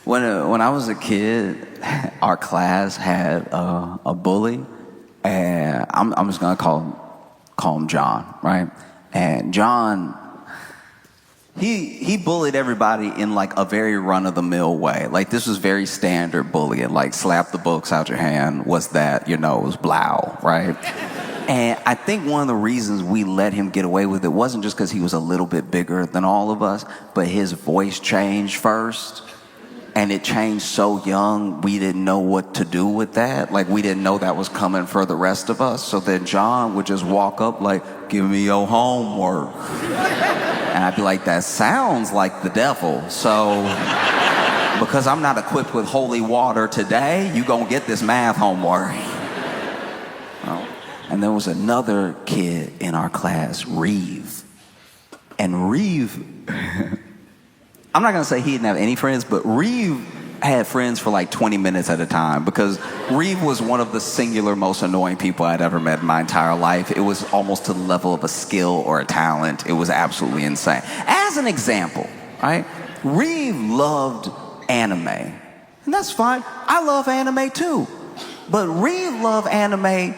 When I was a kid, our class had a bully, and I'm just gonna call him John, right? And John, he bullied everybody in like a very run-of-the-mill way. Like this was very standard bullying. Like slap the books out your hand. What's that? It was blow, right? And I think one of the reasons we let him get away with it wasn't just because he was a little bit bigger than all of us, but his voice changed first. And it changed so young, we didn't know what to do with that. Like, we didn't know that was coming for the rest of us. So then John would just walk up like, give me your homework. And I'd be like, that sounds like the devil. So, because I'm not equipped with holy water today, you gonna get this math homework. Oh. And there was another kid in our class, Reeve. And Reeve... I'm not gonna say he didn't have any friends, but Reeve had friends for like 20 minutes at a time because Reeve was one of the singular most annoying people I'd ever met in my entire life. It was almost to the level of a skill or a talent. It was absolutely insane. As an example, right? Reeve loved anime. And that's fine. I love anime too. But Reeve loved anime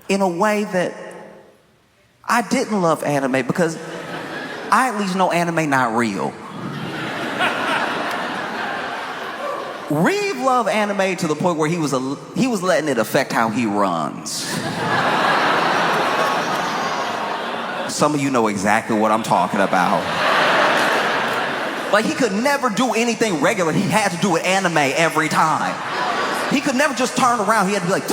in a way that I didn't love anime because I at least know anime not real. Reeve loved anime to the point where he was letting it affect how he runs. Some of you know exactly what I'm talking about. Like he could never do anything regular. He had to do it anime every time. He could never just turn around. He had to be like,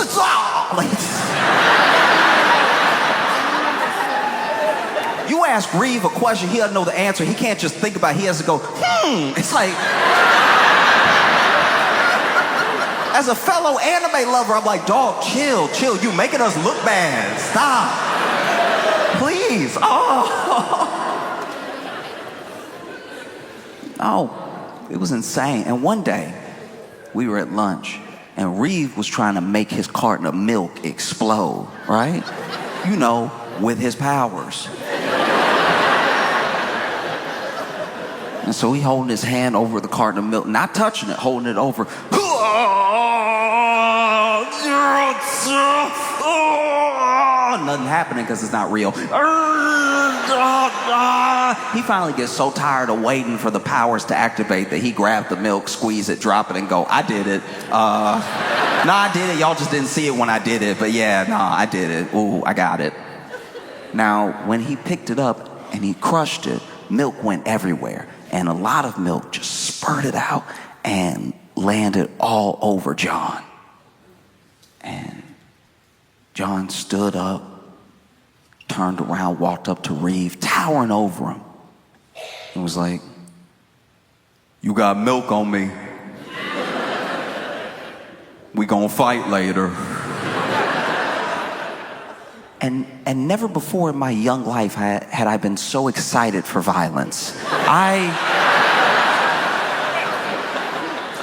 you ask Reeve a question, he doesn't know the answer. He can't just think about it. He has to go, It's like... As a fellow anime lover, I'm like, dog, chill. You making us look bad. Stop. Please. Oh, it was insane. And one day, we were at lunch, and Reeve was trying to make his carton of milk explode, right? With his powers. And so he holding his hand over the carton of milk, not touching it, holding it over. Nothing happening because it's not real. He finally gets so tired of waiting for the powers to activate that he grabbed the milk, squeeze it, drop it, and go, I did it. I did it. Y'all just didn't see it when I did it. But I did it. Ooh, I got it. Now, when he picked it up and he crushed it, milk went everywhere. And a lot of milk just spurted out and landed all over John. And John stood up, turned around, walked up to Reeve, towering over him, and was like, you got milk on me. We gonna fight later. And never before in my young life had I been so excited for violence.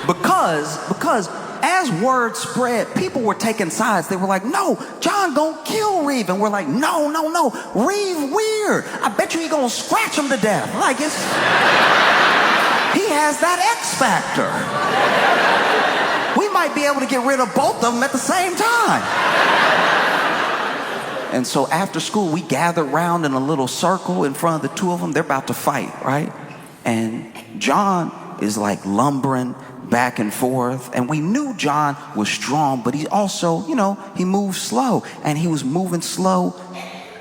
Because as word spread, people were taking sides. They were like, no, John gonna kill Reeve. And we're like, no, Reeve weird. I bet you he gonna scratch him to death. Like he has that X factor. We might be able to get rid of both of them at the same time. And so after school, we gathered around in a little circle in front of the two of them. They're about to fight, right? And John is like lumbering back and forth. And we knew John was strong, but he also, he moved slow. And he was moving slow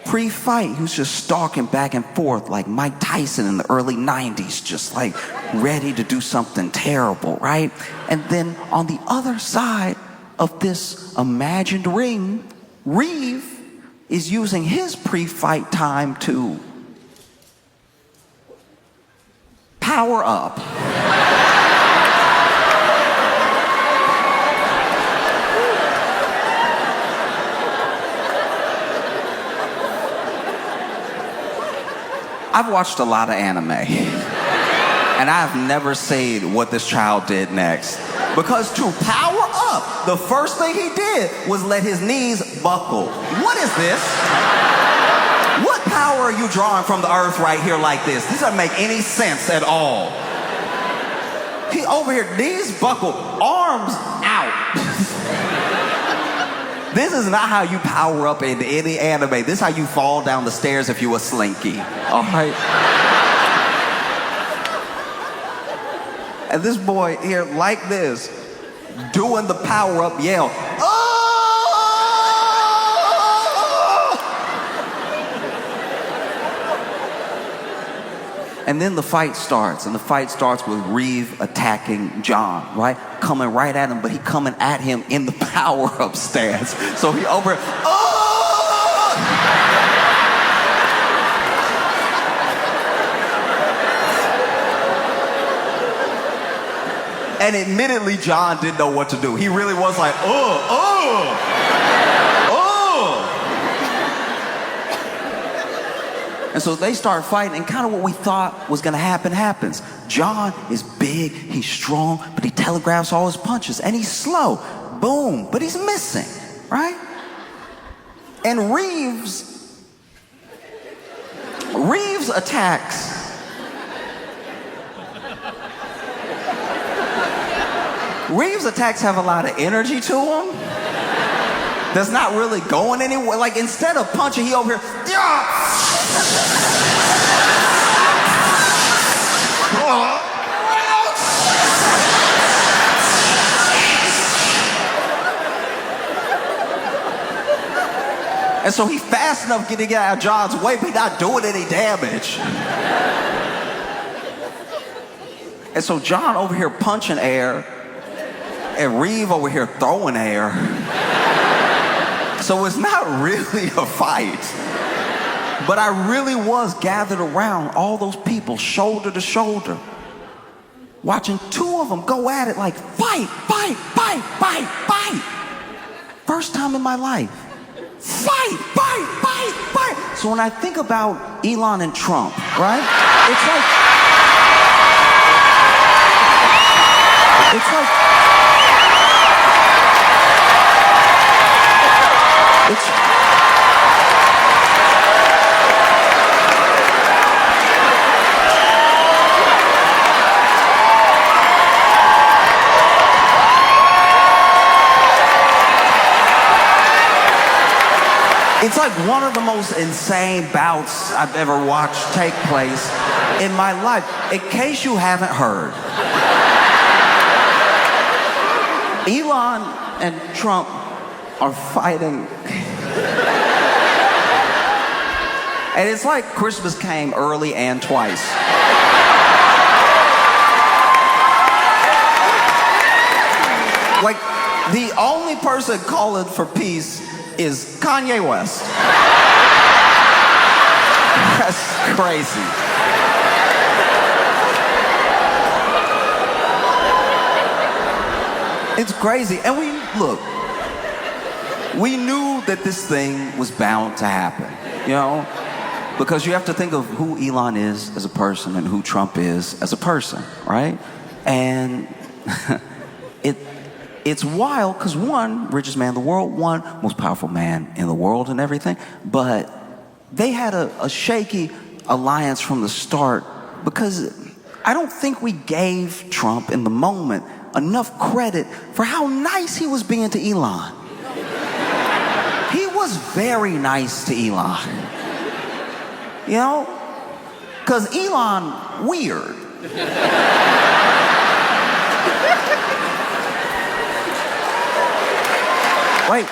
pre-fight. He was just stalking back and forth like Mike Tyson in the early 90s, just like ready to do something terrible, right? And then on the other side of this imagined ring, Reeve is using his pre-fight time to power up. I've watched a lot of anime, and I've never seen what this child did next. Because to power up, the first thing he did was let his knees buckle. What is this? What power are you drawing from the earth right here like this? This doesn't make any sense at all. He over here, knees buckled, arms out. This is not how you power up in any anime. This is how you fall down the stairs if you a slinky. All right? And this boy here, like this, doing the power up yell. Oh! And then the fight starts, and the fight starts with Reeve attacking John, right? Coming right at him, but he coming at him in the power-up stance. So he over, oh! And admittedly, John didn't know what to do. He really was like, oh. And so they start fighting, and kind of what we thought was gonna happen happens. John is big, he's strong, but he telegraphs all his punches, and he's slow. Boom, but he's missing, right? And Reeves attacks. Reeves' attacks have a lot of energy to them. That's not really going anywhere. Like, instead of punching, he over here, and so he's fast enough getting out of John's way, but he's not doing any damage. And so John over here punching air, and Reeve over here throwing air. So it's not really a fight. But I really was gathered around all those people, shoulder to shoulder, watching two of them go at it like fight. First time in my life. Fight. So when I think about Elon and Trump, right? It's like it's like one of the most insane bouts I've ever watched take place in my life. In case you haven't heard, Elon and Trump are fighting. And it's like Christmas came early and twice. Like, the only person calling for peace is Kanye West. That's crazy. It's crazy. And we knew that this thing was bound to happen, you know? Because you have to think of who Elon is as a person and who Trump is as a person, right? And it's wild because one, richest man in the world, one, most powerful man in the world and everything, but they had a shaky alliance from the start because I don't think we gave Trump in the moment enough credit for how nice he was being to Elon. He was very nice to Elon. You know? Because Elon, weird. Wait.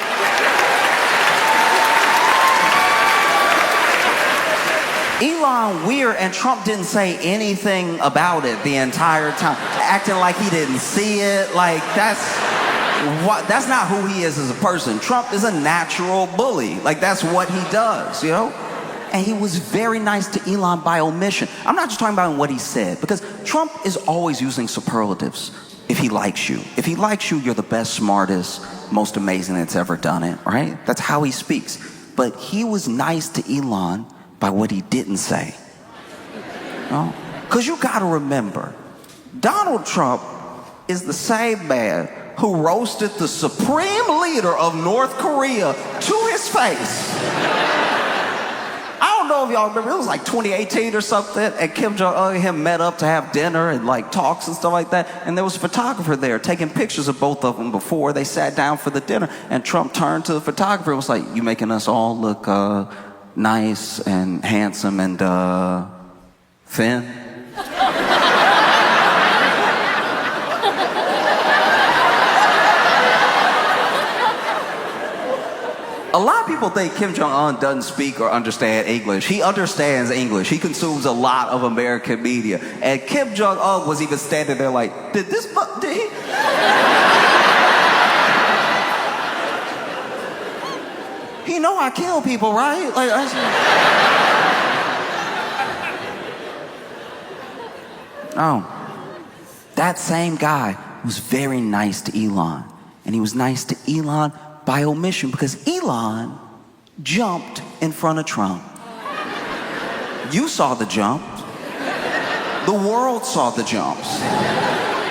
Elon weird, and Trump didn't say anything about it the entire time. Acting like he didn't see it. Like, that's not who he is as a person. Trump is a natural bully. Like, that's what he does, you know? And he was very nice to Elon by omission. I'm not just talking about what he said, because Trump is always using superlatives if he likes you. If he likes you, you're the best, smartest, most amazing that's ever done it, right? That's how he speaks. But he was nice to Elon by what he didn't say. Because you gotta remember, Donald Trump is the same man who roasted the supreme leader of North Korea to his face. I don't know if y'all remember, it was like 2018 or something, and Kim Jong-un and him met up to have dinner and like talks and stuff like that, and there was a photographer there taking pictures of both of them before they sat down for the dinner, and Trump turned to the photographer and was like, "You making us all look nice and handsome and thin?" A lot of people think Kim Jong-un doesn't speak or understand English. He understands English. He consumes a lot of American media. And Kim Jong-un was even standing there like, did he? He know I kill people, right? Like, oh, that same guy was very nice to Elon. And he was nice to Elon by omission because Elon jumped in front of Trump. You saw the jump. The world saw the jumps.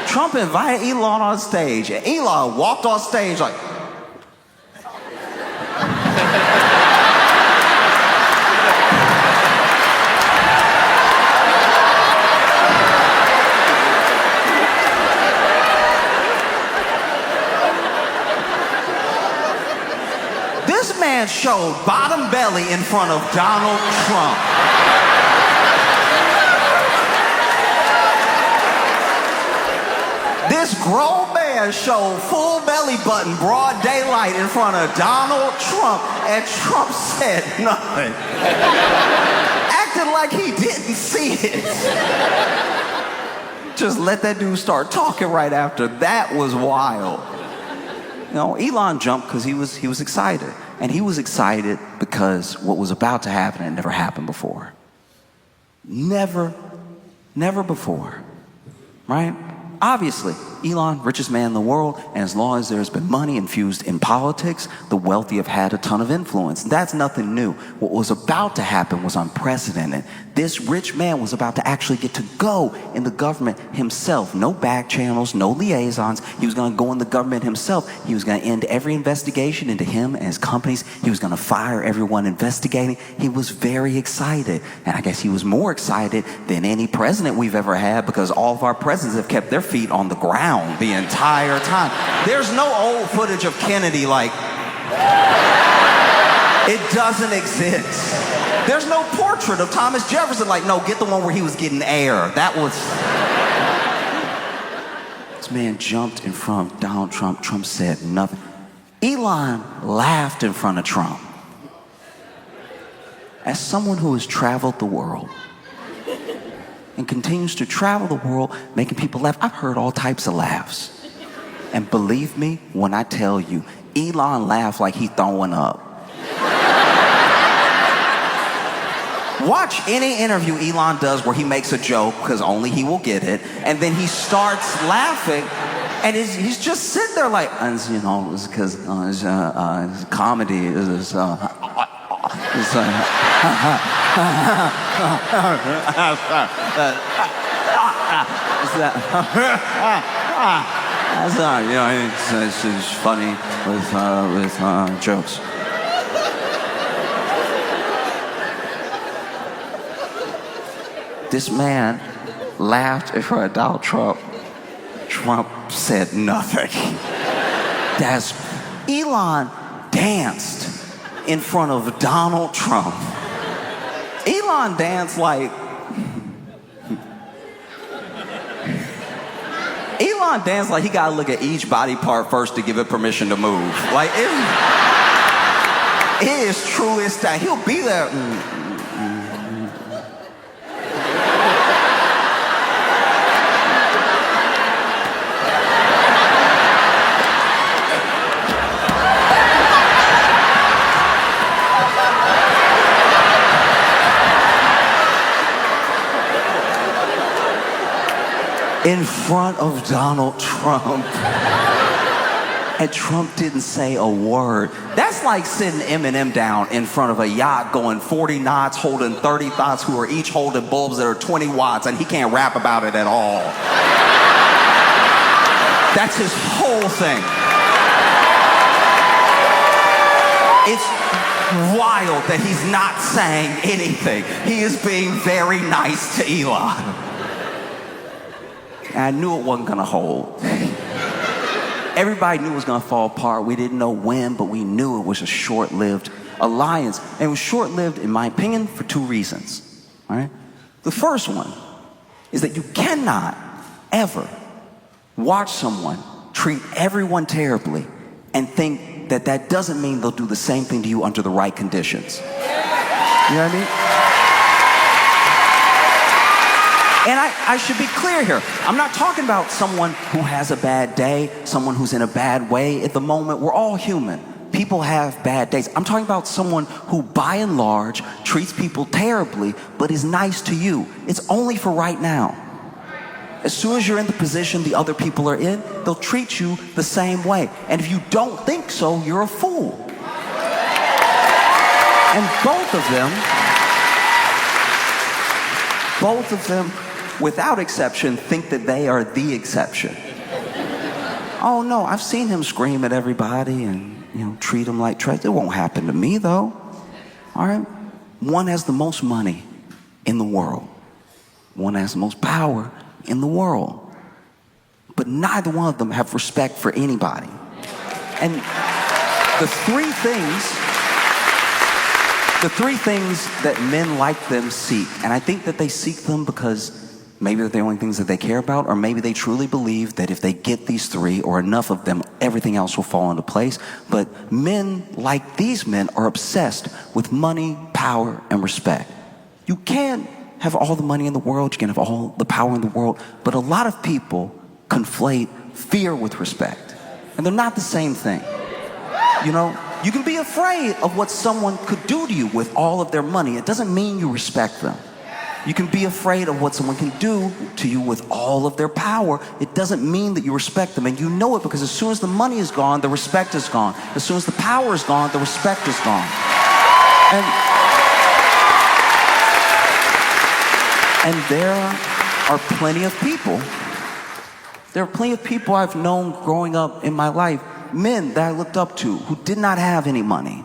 Trump invited Elon on stage, and Elon walked on stage like, this man showed bottom belly in front of Donald Trump. This grown man showed full belly button, broad daylight in front of Donald Trump, and Trump said nothing. Acted like he didn't see it. Just let that dude start talking right after. That was wild. You know, Elon jumped because he was excited. And he was excited because what was about to happen had never happened before. Never before, right? Obviously, Elon, richest man in the world, and as long as there's been money infused in politics, the wealthy have had a ton of influence. That's nothing new. What was about to happen was unprecedented. This rich man was about to actually get to go in the government himself. No back channels, no liaisons. He was going to go in the government himself. He was going to end every investigation into him and his companies. He was going to fire everyone investigating. He was very excited. And I guess he was more excited than any president we've ever had because all of our presidents have kept their feet on the ground the entire time. There's no old footage of Kennedy like, it doesn't exist. There's no portrait of Thomas Jefferson like, no, get the one where he was getting air. That was... This man jumped in front of Donald Trump. Trump said nothing. Elon laughed in front of Trump. As someone who has traveled the world and continues to travel the world, making people laugh, I've heard all types of laughs. And believe me when I tell you, Elon laughed like he throwing up. Watch any interview Elon does where he makes a joke, because only he will get it, and then he starts laughing, and he's just sitting there like, you know, it's because comedy is you know, it's funny with jokes. This man laughed in front of Donald Trump. Trump said nothing. Elon danced in front of Donald Trump. Elon danced like... Elon danced like he gotta look at each body part first to give it permission to move. Like, it is truly that he'll be there. In front of Donald Trump. And Trump didn't say a word. That's like sitting Eminem down in front of a yacht going 40 knots, holding 30 thoughts who are each holding bulbs that are 20 watts, and he can't rap about it at all. That's his whole thing. wild that he's not saying anything. He is being very nice to Elon. And I knew it wasn't gonna hold. Everybody knew it was gonna fall apart. We didn't know when, but we knew it was a short-lived alliance. And it was short-lived, in my opinion, for two reasons. All right? The first one is that you cannot ever watch someone treat everyone terribly and think that that doesn't mean they'll do the same thing to you under the right conditions. You know what I mean? And I should be clear here. I'm not talking about someone who has a bad day, someone who's in a bad way at the moment. We're all human. People have bad days. I'm talking about someone who, by and large, treats people terribly, but is nice to you. It's only for right now. As soon as you're in the position the other people are in, they'll treat you the same way. And if you don't think so, you're a fool. And both of them, without exception, think that they are the exception. Oh no, I've seen him scream at everybody and, treat them like trash. It won't happen to me though. All right? One has the most money in the world. One has the most power in the world. But neither one of them have respect for anybody. And the three things that men like them seek, and I think that they seek them because maybe they're the only things that they care about, or maybe they truly believe that if they get these three or enough of them, everything else will fall into place. But men like these men are obsessed with money, power, and respect. You can't have all the money in the world, you can have all the power in the world, but a lot of people conflate fear with respect. And they're not the same thing. You can be afraid of what someone could do to you with all of their money. It doesn't mean you respect them. You can be afraid of what someone can do to you with all of their power. It doesn't mean that you respect them. And you know it because as soon as the money is gone, the respect is gone. As soon as the power is gone, the respect is gone. And there are plenty of people. There are plenty of people I've known growing up in my life, men that I looked up to who did not have any money.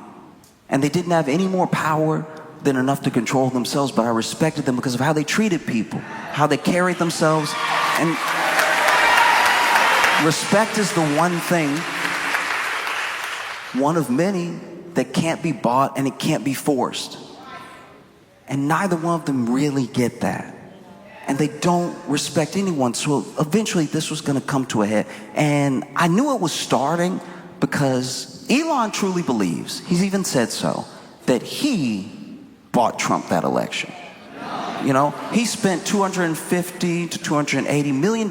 And they didn't have any more power than enough to control themselves, but I respected them because of how they treated people, how they carried themselves. And respect is the one thing, one of many, that can't be bought and it can't be forced. And neither one of them really get that. And they don't respect anyone. So eventually this was going to come to a head. And I knew it was starting because Elon truly believes, he's even said so, that he bought Trump that election. He spent $250 to $280 million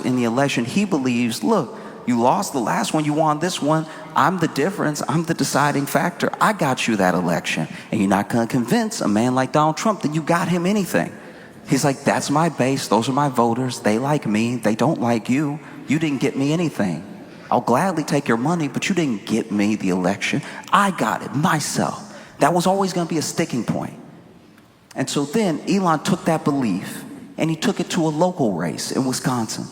in the election. He believes, look, you lost the last one, you won this one. I'm the difference. I'm the deciding factor. I got you that election. And you're not going to convince a man like Donald Trump that you got him anything. He's like, that's my base. Those are my voters. They like me. They don't like you. You didn't get me anything. I'll gladly take your money, but you didn't get me the election. I got it myself. That was always going to be a sticking point. And so then Elon took that belief and he took it to a local race in Wisconsin.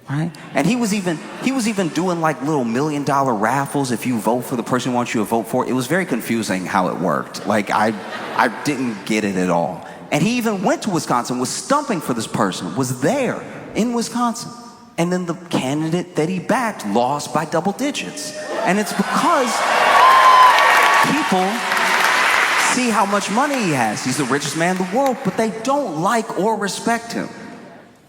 Right? And he was even doing like little $1 million raffles if you vote for the person who wants you to vote for. It was very confusing how it worked. Like I didn't get it at all. And he even went to Wisconsin, was stumping for this person, was there in Wisconsin. And then the candidate that he backed lost by double digits. And it's because people see how much money he has. He's the richest man in the world, but they don't like or respect him.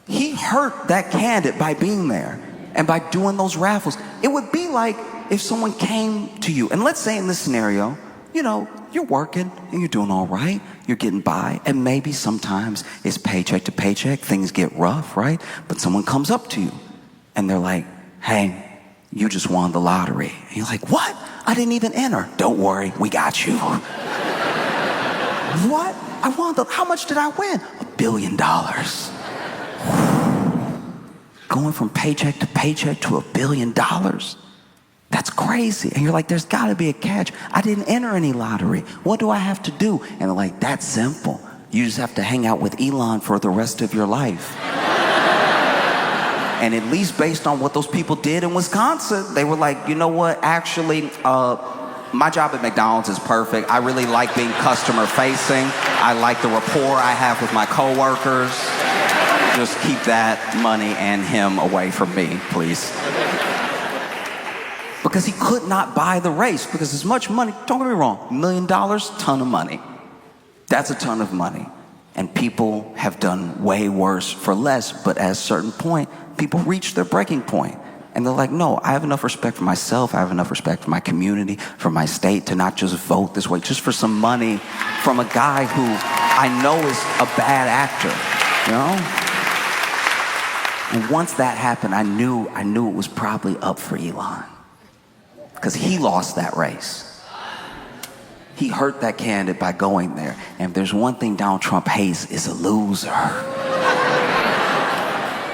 He hurt that candidate by being there and by doing those raffles. It would be like if someone came to you, and let's say in this scenario, you're working and you're doing all right, you're getting by, and maybe sometimes it's paycheck to paycheck, things get rough, right? But someone comes up to you and they're like, hey, you just won the lottery. And you're like, what? I didn't even enter. Don't worry, we got you. What? How much did I win? $1 billion. Going from paycheck to paycheck to $1 billion. That's crazy. And you're like, there's got to be a catch. I didn't enter any lottery. What do I have to do? And they're like, that's simple. You just have to hang out with Elon for the rest of your life. And at least based on what those people did in Wisconsin, they were like, you know what? Actually, my job at McDonald's is perfect. I really like being customer facing. I like the rapport I have with my coworkers. Just keep that money and him away from me, please. Because he could not buy the race, because as much money, don't get me wrong, $1 million, ton of money. That's a ton of money. And people have done way worse for less, but at a certain point, people reach their breaking point. And they're like, no, I have enough respect for myself, I have enough respect for my community, for my state, to not just vote this way, just for some money from a guy who I know is a bad actor, you know? And once that happened, I knew it was probably up for Elon. Because he lost that race. He hurt that candidate by going there. And if there's one thing Donald Trump hates, is a loser.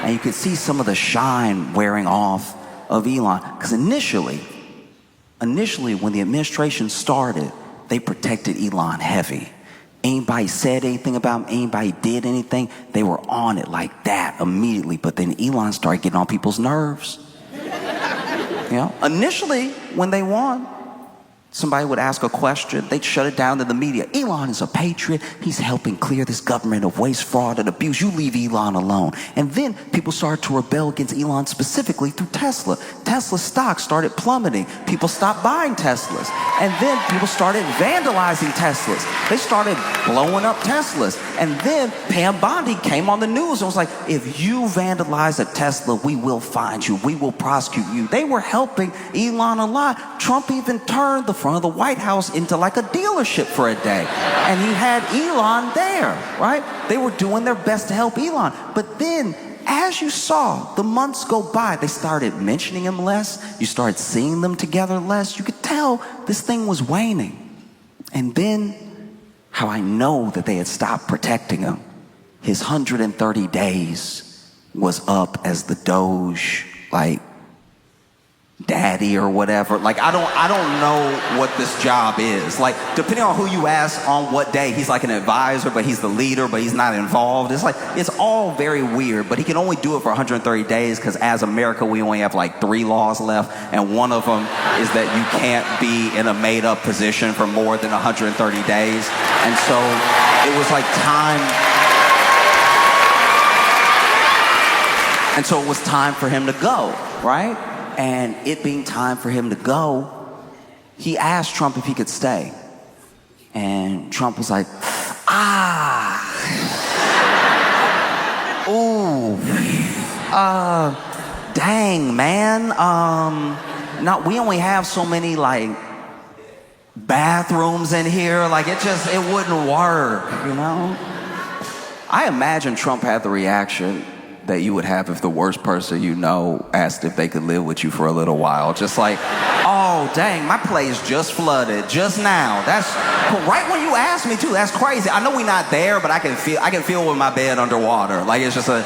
And you could see some of the shine wearing off of Elon. Because initially, when the administration started, they protected Elon heavy. Anybody said anything about him, anybody did anything, they were on it like that immediately. But then Elon started getting on people's nerves. You know, initially, when they won, somebody would ask a question, they'd shut it down to the media. Elon is a patriot. He's helping clear this government of waste, fraud, and abuse. You leave Elon alone. And then people started to rebel against Elon specifically through Tesla. Tesla's stock started plummeting. People stopped buying Teslas. And then people started vandalizing Teslas. They started blowing up Teslas. And then Pam Bondi came on the news and was like, if you vandalize a Tesla, we will find you. We will prosecute you. They were helping Elon a lot. Trump even turned the front of the White House into like a dealership for a day. And he had Elon there, right? They were doing their best to help Elon. But then, as you saw the months go by, they started mentioning him less. You started seeing them together less. You could tell this thing was waning. And then, how I know that they had stopped protecting him, his 130 days was up as the Doge, like, daddy or whatever. Like, I don't know what this job is. Like, depending on who you ask on what day, he's like an advisor, but he's the leader, but he's not involved. It's like, it's all very weird, but he can only do it for 130 days because as America, we only have like 3 laws left, and one of them is that you can't be in a made-up position for more than 130 days. And so it was like time. And so it was time for him to go, right? And it being time for him to go, he asked Trump if he could stay. And Trump was like, dang, man. No, we only have so many, like, bathrooms in here. Like, it wouldn't work, you know? I imagine Trump had the reaction that you would have if the worst person you know asked if they could live with you for a little while. Just like, oh, dang, my place just flooded just now. That's right when you asked me too. That's crazy. I know we're not there, but I can feel with my bed underwater. Like, it's just a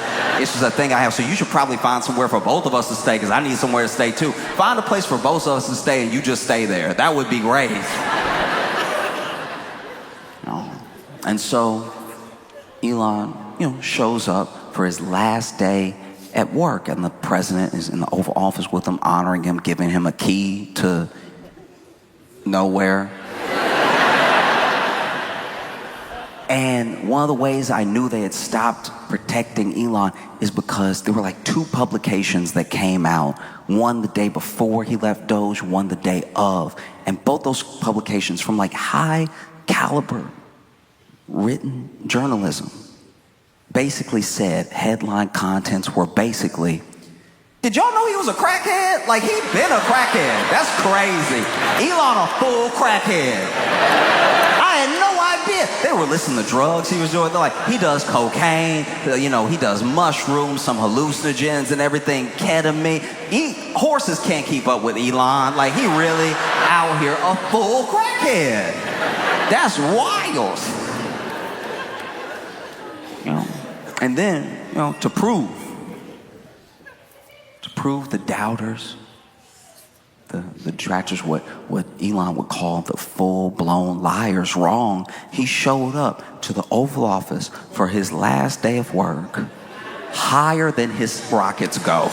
thing I have. So you should probably find somewhere for both of us to stay, because I need somewhere to stay too. Find a place for both of us to stay and you just stay there. That would be great. And so Elon, shows up for his last day at work, and the president is in the Oval Office with him, honoring him, giving him a key to nowhere. And one of the ways I knew they had stopped protecting Elon is because there were like 2 publications that came out, one the day before he left Doge, one the day of, and both those publications, from like high caliber written journalism, basically said, headline contents were basically, did y'all know he was a crackhead? Like, he'd been a crackhead. That's crazy. Elon a full crackhead. I had no idea. They were listing the drugs he was doing. They're like, he does cocaine, he does mushrooms, some hallucinogens and everything, ketamine. Horses can't keep up with Elon. Like, he really out here a full crackhead. That's wild. And then, to prove the doubters, the detractors, what Elon would call the full-blown liars wrong, he showed up to the Oval Office for his last day of work, higher than his rockets go.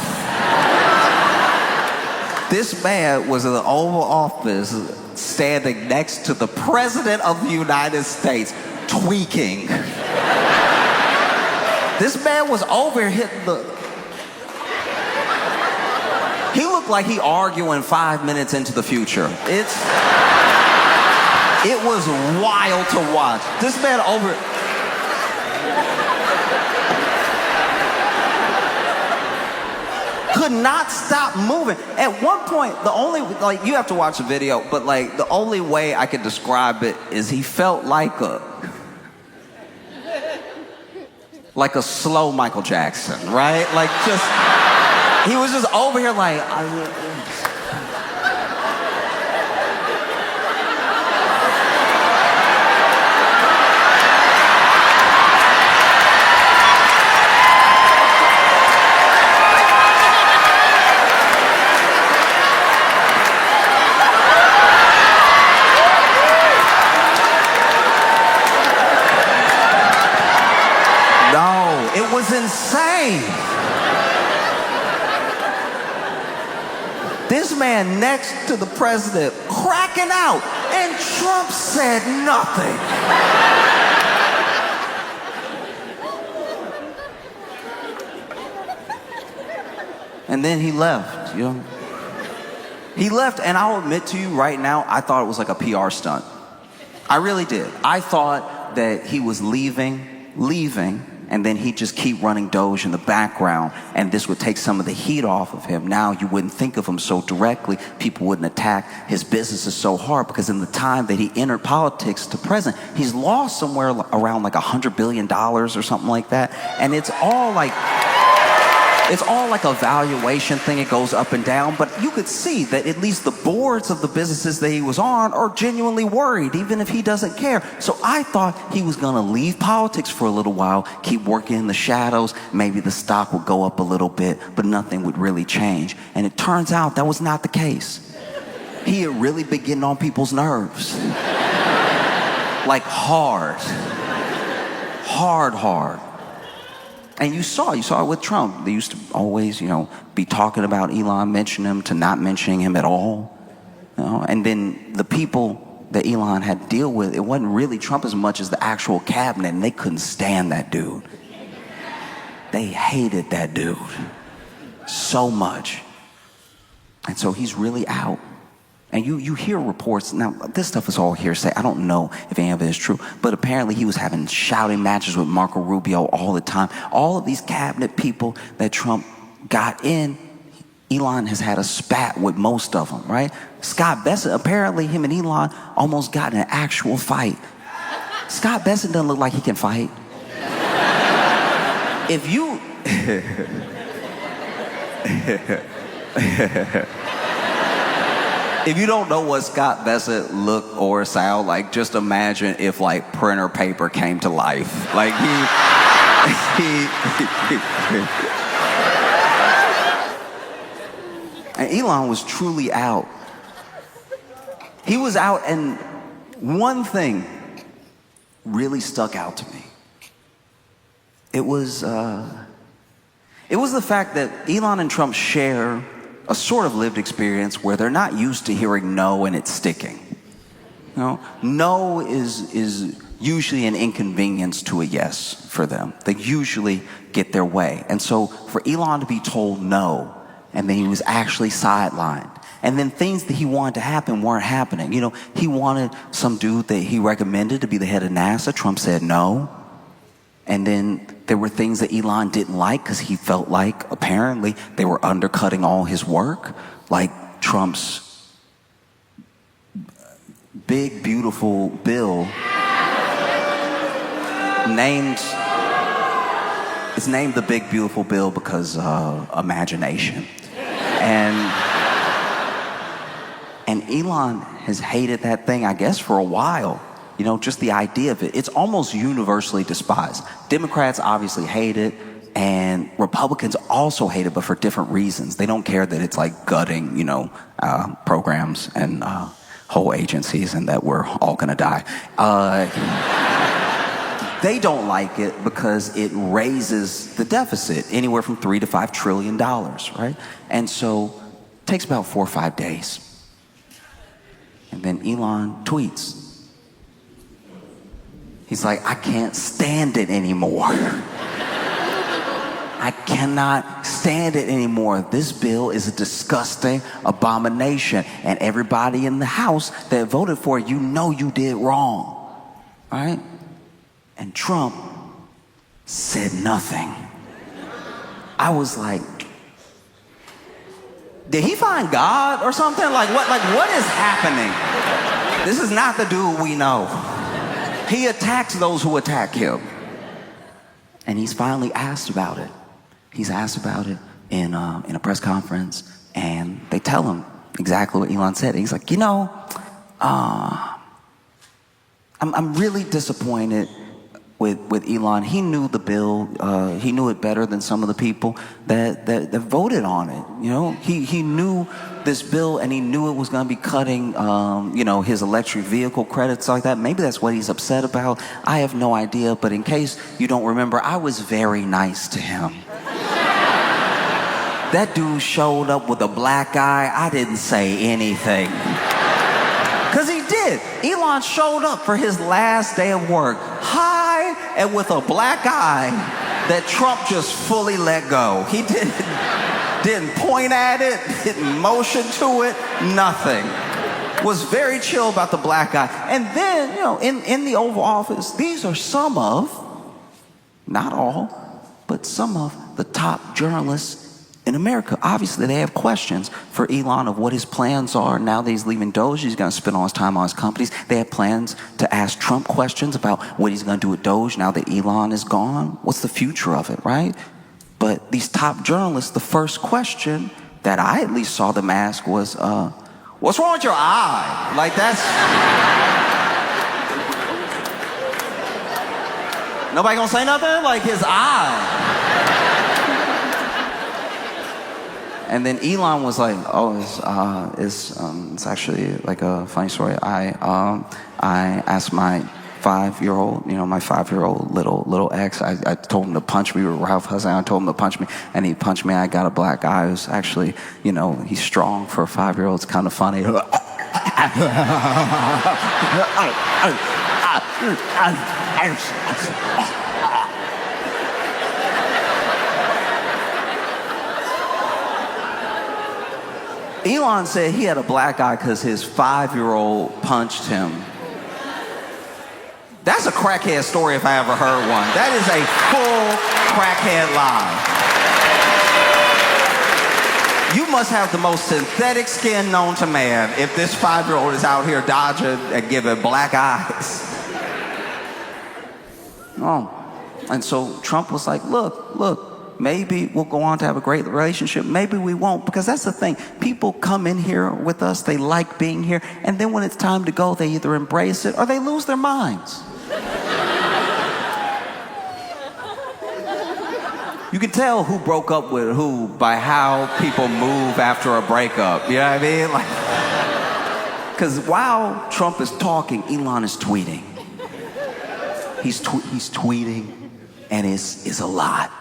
This man was in the Oval Office standing next to the President of the United States, tweaking. This man was over here hitting the... He looked like he arguing 5 minutes into the future. It was wild to watch. This man over... could not stop moving. At one point, the only, like, you have to watch the video, but like, the only way I could describe it is he felt like a slow Michael Jackson, right? Like, just, he was just over here like, it was insane. This man next to the president cracking out, and Trump said nothing. And then he left, you know. He left, and I'll admit to you right now, I thought it was like a PR stunt. I really did. I thought that he was leaving, and then he'd just keep running Doge in the background, and this would take some of the heat off of him. Now you wouldn't think of him so directly. People wouldn't attack his businesses so hard, because in the time that he entered politics to present, he's lost somewhere around like $100 billion or something like that. And it's all like a valuation thing. It goes up and down, but you could see that at least the boards of the businesses that he was on are genuinely worried, even if he doesn't care. So I thought he was gonna leave politics for a little while, keep working in the shadows. Maybe the stock would go up a little bit, but nothing would really change. And it turns out that was not the case. He had really been getting on people's nerves. Like hard. And you saw it with Trump. They used to always, be talking about Elon, mention him, to not mentioning him at all. And then the people that Elon had to deal with, it wasn't really Trump as much as the actual cabinet, and they couldn't stand that dude. They hated that dude so much. And so he's really out. And you hear reports, now this stuff is all hearsay, I don't know if any of it is true, but apparently he was having shouting matches with Marco Rubio all the time. All of these cabinet people that Trump got in, Elon has had a spat with most of them, right? Scott Bessent, apparently him and Elon almost got in an actual fight. Scott Bessent doesn't look like he can fight. If you... If you don't know what Scott Bessent look or sound like, just imagine if like printer paper came to life. Like and Elon was truly out. He was out, and one thing really stuck out to me. It was the fact that Elon and Trump share a sort of lived experience where they're not used to hearing no and it's sticking. No is usually an inconvenience to a yes for them. They usually get their way. And so for Elon to be told no, and then he was actually sidelined, and then things that he wanted to happen weren't happening. He wanted some dude that he recommended to be the head of NASA. Trump said no. And then there were things that Elon didn't like because he felt like, apparently, they were undercutting all his work. Like Trump's big, beautiful bill it's named the Big, Beautiful Bill because imagination. And Elon has hated that thing, I guess, for a while. Just the idea of it. It's almost universally despised. Democrats obviously hate it, and Republicans also hate it, but for different reasons. They don't care that it's like gutting, programs and whole agencies, and that we're all gonna die. They don't like it because it raises the deficit anywhere from $3 to $5 trillion, right? And so Takes about 4 or 5 days. And then Elon tweets. He's like, I can't stand it anymore. I cannot stand it anymore. This bill is a disgusting abomination. And everybody in the House that voted for it, you know you did wrong. Right? And Trump said nothing. I was like, did he find God or something? Like what is happening? This is not the dude we know. He attacks those who attack him. And he's finally asked about it. He's asked about it in a press conference, and they tell him exactly what Elon said. And he's like, I'm really disappointed with Elon. He knew the bill. He knew it better than some of the people that voted on it. He knew this bill, and he knew it was going to be cutting, his electric vehicle credits like that. Maybe that's what he's upset about. I have no idea. But in case you don't remember, I was very nice to him. That dude showed up with a black eye. I didn't say anything. Because he did. Elon showed up for his last day of work, high and with a black eye that Trump just fully let go. He didn't point at it, didn't motion to it, nothing. Was very chill about the black eye. And then, in the Oval Office, these are some of, not all, but some of the top journalists in America. Obviously, they have questions for Elon of what his plans are. Now that he's leaving Doge, he's going to spend all his time on his companies. They have plans to ask Trump questions about what he's going to do with Doge now that Elon is gone. What's the future of it, right? But these top journalists, the first question that I at least saw them ask was, what's wrong with your eye? Like, that's... Nobody gonna say nothing? Like, his eye. And then Elon was like, it's actually like a funny story. I asked my 5-year-old, my 5-year-old little ex, I told him to punch me. We were Ralph Hussein. I told him to punch me, and he punched me. I got a black eye. It was actually, he's strong for a 5-year-old. It's kind of funny. Elon said he had a black eye because his 5-year-old punched him. That's a crackhead story if I ever heard one. That is a full crackhead lie. You must have the most synthetic skin known to man if this 5-year-old is out here dodging and giving black eyes. Oh. And so Trump was like, look, maybe we'll go on to have a great relationship. Maybe we won't, because that's the thing. People come in here with us, they like being here, and then when it's time to go, they either embrace it or they lose their minds. You can tell who broke up with who by how people move after a breakup. You know what I mean? Because while Trump is talking, Elon is tweeting. He's tweeting, and it's a lot.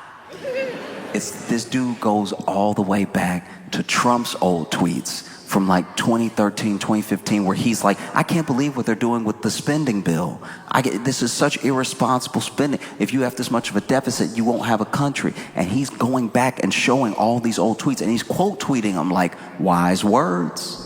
This dude goes all the way back to Trump's old tweets from like 2013, 2015, where he's like, I can't believe what they're doing with the spending bill. This is such irresponsible spending. If you have this much of a deficit, you won't have a country. And he's going back and showing all these old tweets, and he's quote tweeting them like wise words.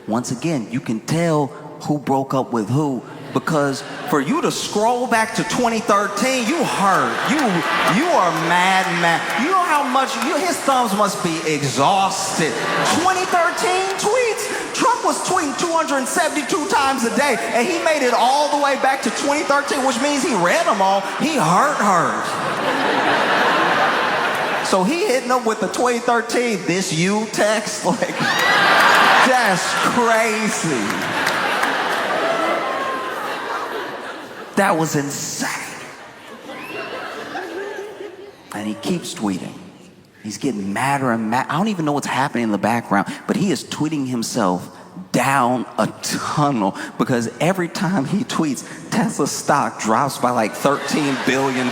Once again, you can tell who broke up with who, because for you to scroll back to 2013, you hurt. You are mad. You know how much his thumbs must be exhausted. 2013 tweets. Trump was tweeting 272 times a day, and he made it all the way back to 2013, which means he read them all. He hurt. So he hitting up with the 2013, this you text, like, that's crazy. That was insane. And he keeps tweeting. He's getting madder and madder. I don't even know what's happening in the background, but he is tweeting himself down a tunnel because every time he tweets, Tesla stock drops by like $13 billion.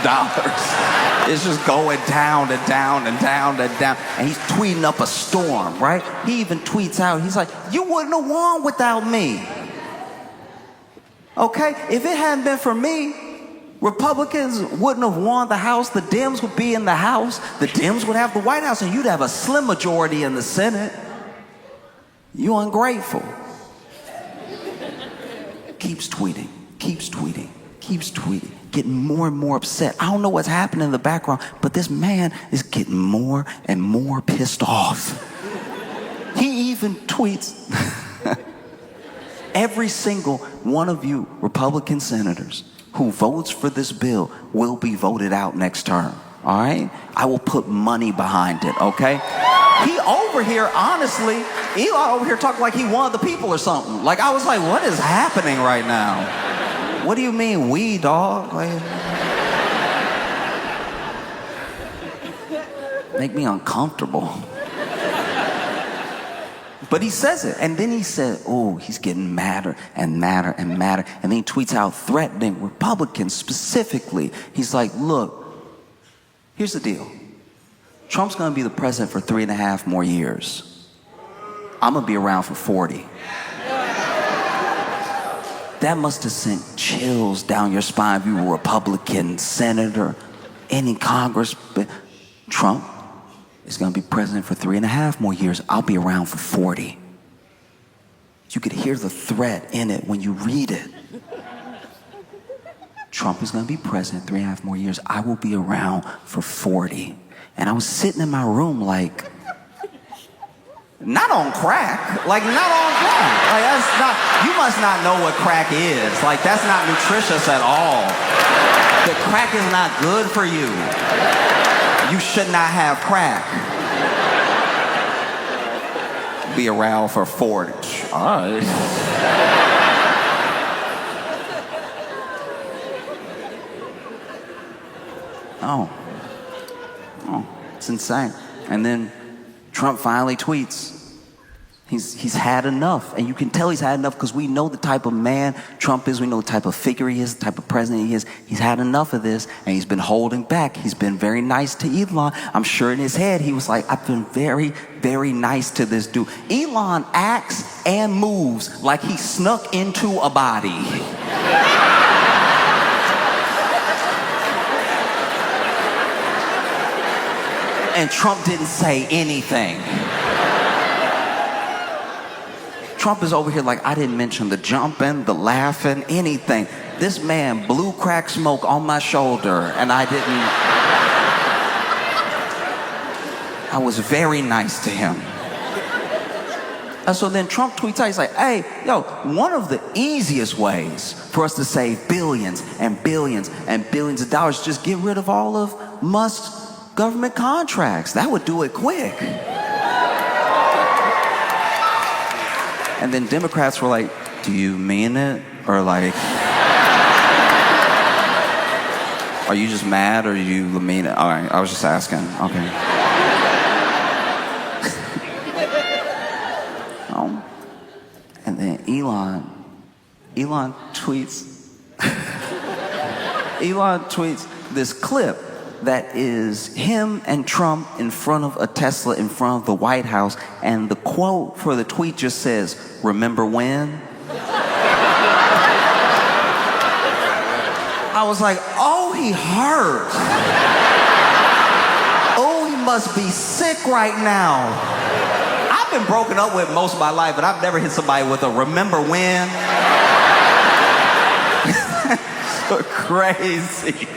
It's just going down and down and down and down. And he's tweeting up a storm, right? He even tweets out, he's like, you wouldn't have won without me. Okay? If it hadn't been for me, Republicans wouldn't have won the House. The Dems would be in the House. The Dems would have the White House, and you'd have a slim majority in the Senate. You ungrateful. Keeps tweeting, keeps tweeting, keeps tweeting, getting more and more upset. I don't know what's happening in the background, but this man is getting more and more pissed off. He even tweets, every single one of you Republican senators who votes for this bill will be voted out next term, all right? I will put money behind it, okay? He over here, honestly, Elon over here talking like he won the people or something. Like, I was like, what is happening right now? What do you mean, we, dog? Like, make me uncomfortable. But he says it, and then he said, oh, he's getting madder and madder and madder. And then he tweets out threatening Republicans specifically. He's like, look, here's the deal. Trump's gonna be the president for 3.5 more years. I'm gonna be around for 40. That must have sent chills down your spine if you were a Republican senator, any Congress. But Trump is gonna be president for 3.5 more years. I'll be around for 40. You could hear the threat in it when you read it. Trump is gonna be president 3.5 more years. I will be around for 40. And I was sitting in my room like, not on crack, like not on crack. Like that's not, you must not know what crack is. Like that's not nutritious at all. The crack is not good for you. You should not have crack. Be around for 40. All right. Oh, it's insane. And then Trump finally tweets. He's had enough. And you can tell he's had enough because we know the type of man Trump is. We know the type of figure he is, the type of president he is. He's had enough of this, and he's been holding back. He's been very nice to Elon. I'm sure in his head he was like, I've been very, very nice to this dude. Elon acts and moves like he snuck into a body. And Trump didn't say anything. Trump is over here like, I didn't mention the jumping, the laughing, anything. This man blew crack smoke on my shoulder, and I was very nice to him. And so then Trump tweets out, he's like, hey, yo, one of the easiest ways for us to save billions and billions and billions of dollars is just get rid of all of Musk's government contracts. That would do it quick. And then Democrats were like, do you mean it? Or like, are you just mad or you mean it? All right, I was just asking. Okay. And then Elon tweets, Elon tweets this clip that is him and Trump in front of a Tesla in front of the White House, and the quote for the tweet just says, remember when? I was like, oh, he hurt. Oh, he must be sick right now. I've been broken up with most of my life, but I've never hit somebody with a remember when. So crazy.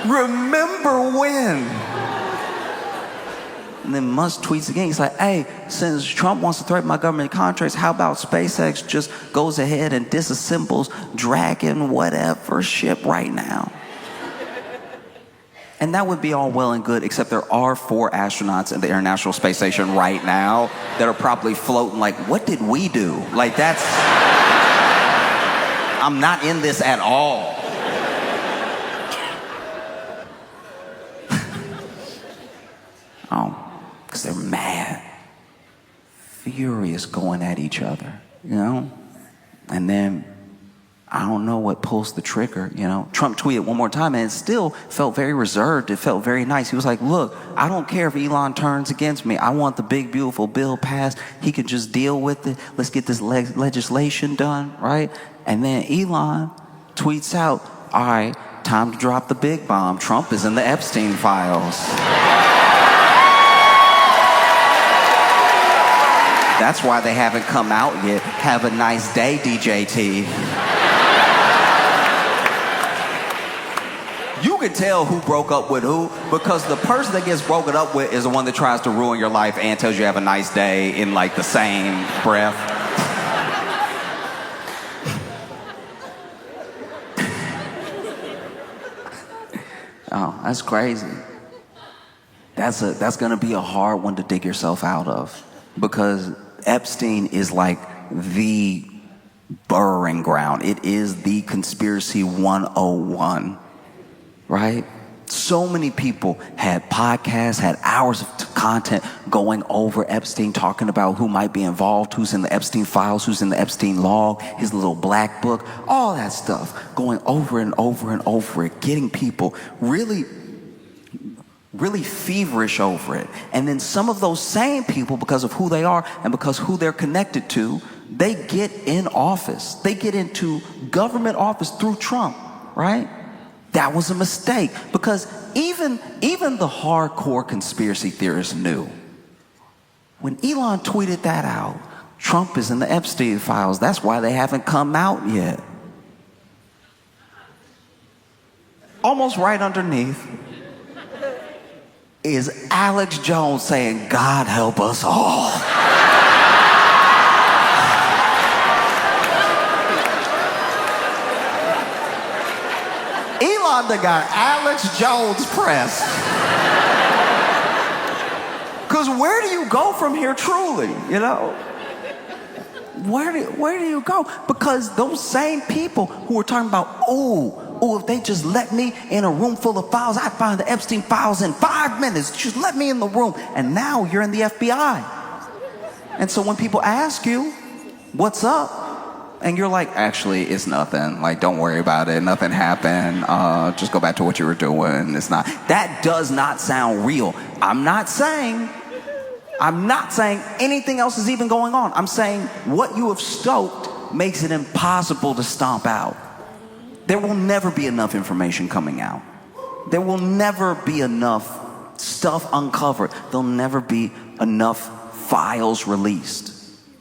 Remember when? And then Musk tweets again. He's like, hey, since Trump wants to threaten my government contracts, how about SpaceX just goes ahead and disassembles Dragon whatever ship right now? And that would be all well and good, except there are 4 astronauts in the International Space Station right now that are probably floating like, what did we do? Like that's, I'm not in this at all. Oh, because they're mad. furious going at each other, you know? And then I don't know what pulls the trigger, you know? Trump tweeted one more time, and it still felt very reserved. It felt very nice. He was like, look, I don't care if Elon turns against me. I want the big, beautiful bill passed. He can just deal with it. Let's get this legislation done, right? And then Elon tweets out, all right, time to drop the big bomb. Trump is in the Epstein files. That's why they haven't come out yet. Have a nice day, DJT. You can tell who broke up with who, because the person that gets broken up with is the one that tries to ruin your life and tells you have a nice day in like the same breath. Oh, that's crazy. That's gonna be a hard one to dig yourself out of, because Epstein is like the burrowing ground. It is the conspiracy 101, right? So many people had podcasts, had hours of content going over Epstein, talking about who might be involved, who's in the Epstein files, who's in the Epstein log, his little black book, all that stuff, going over and over and over it, getting people really feverish over it. And then some of those same people, because of who they are and because who they're connected to, they get in office. They get into government office through Trump, right? That was a mistake, because even the hardcore conspiracy theorists knew. When Elon tweeted that out, Trump is in the Epstein files. That's why they haven't come out yet. Almost right underneath is Alex Jones saying, God help us all. Elon done got Alex Jones pressed. Because where do you go from here truly, you know? Where do you go? Because those same people who were talking about, if they just let me in a room full of files, I'd find the Epstein files in 5 minutes. Just let me in the room. And now you're in the FBI. And so when people ask you, what's up? And you're like, actually, it's nothing. Like, don't worry about it. Nothing happened. Just go back to what you were doing. It's not. That does not sound real. I'm not saying anything else is even going on. I'm saying what you have stoked makes it impossible to stomp out. There will never be enough information coming out. There will never be enough stuff uncovered. There'll never be enough files released.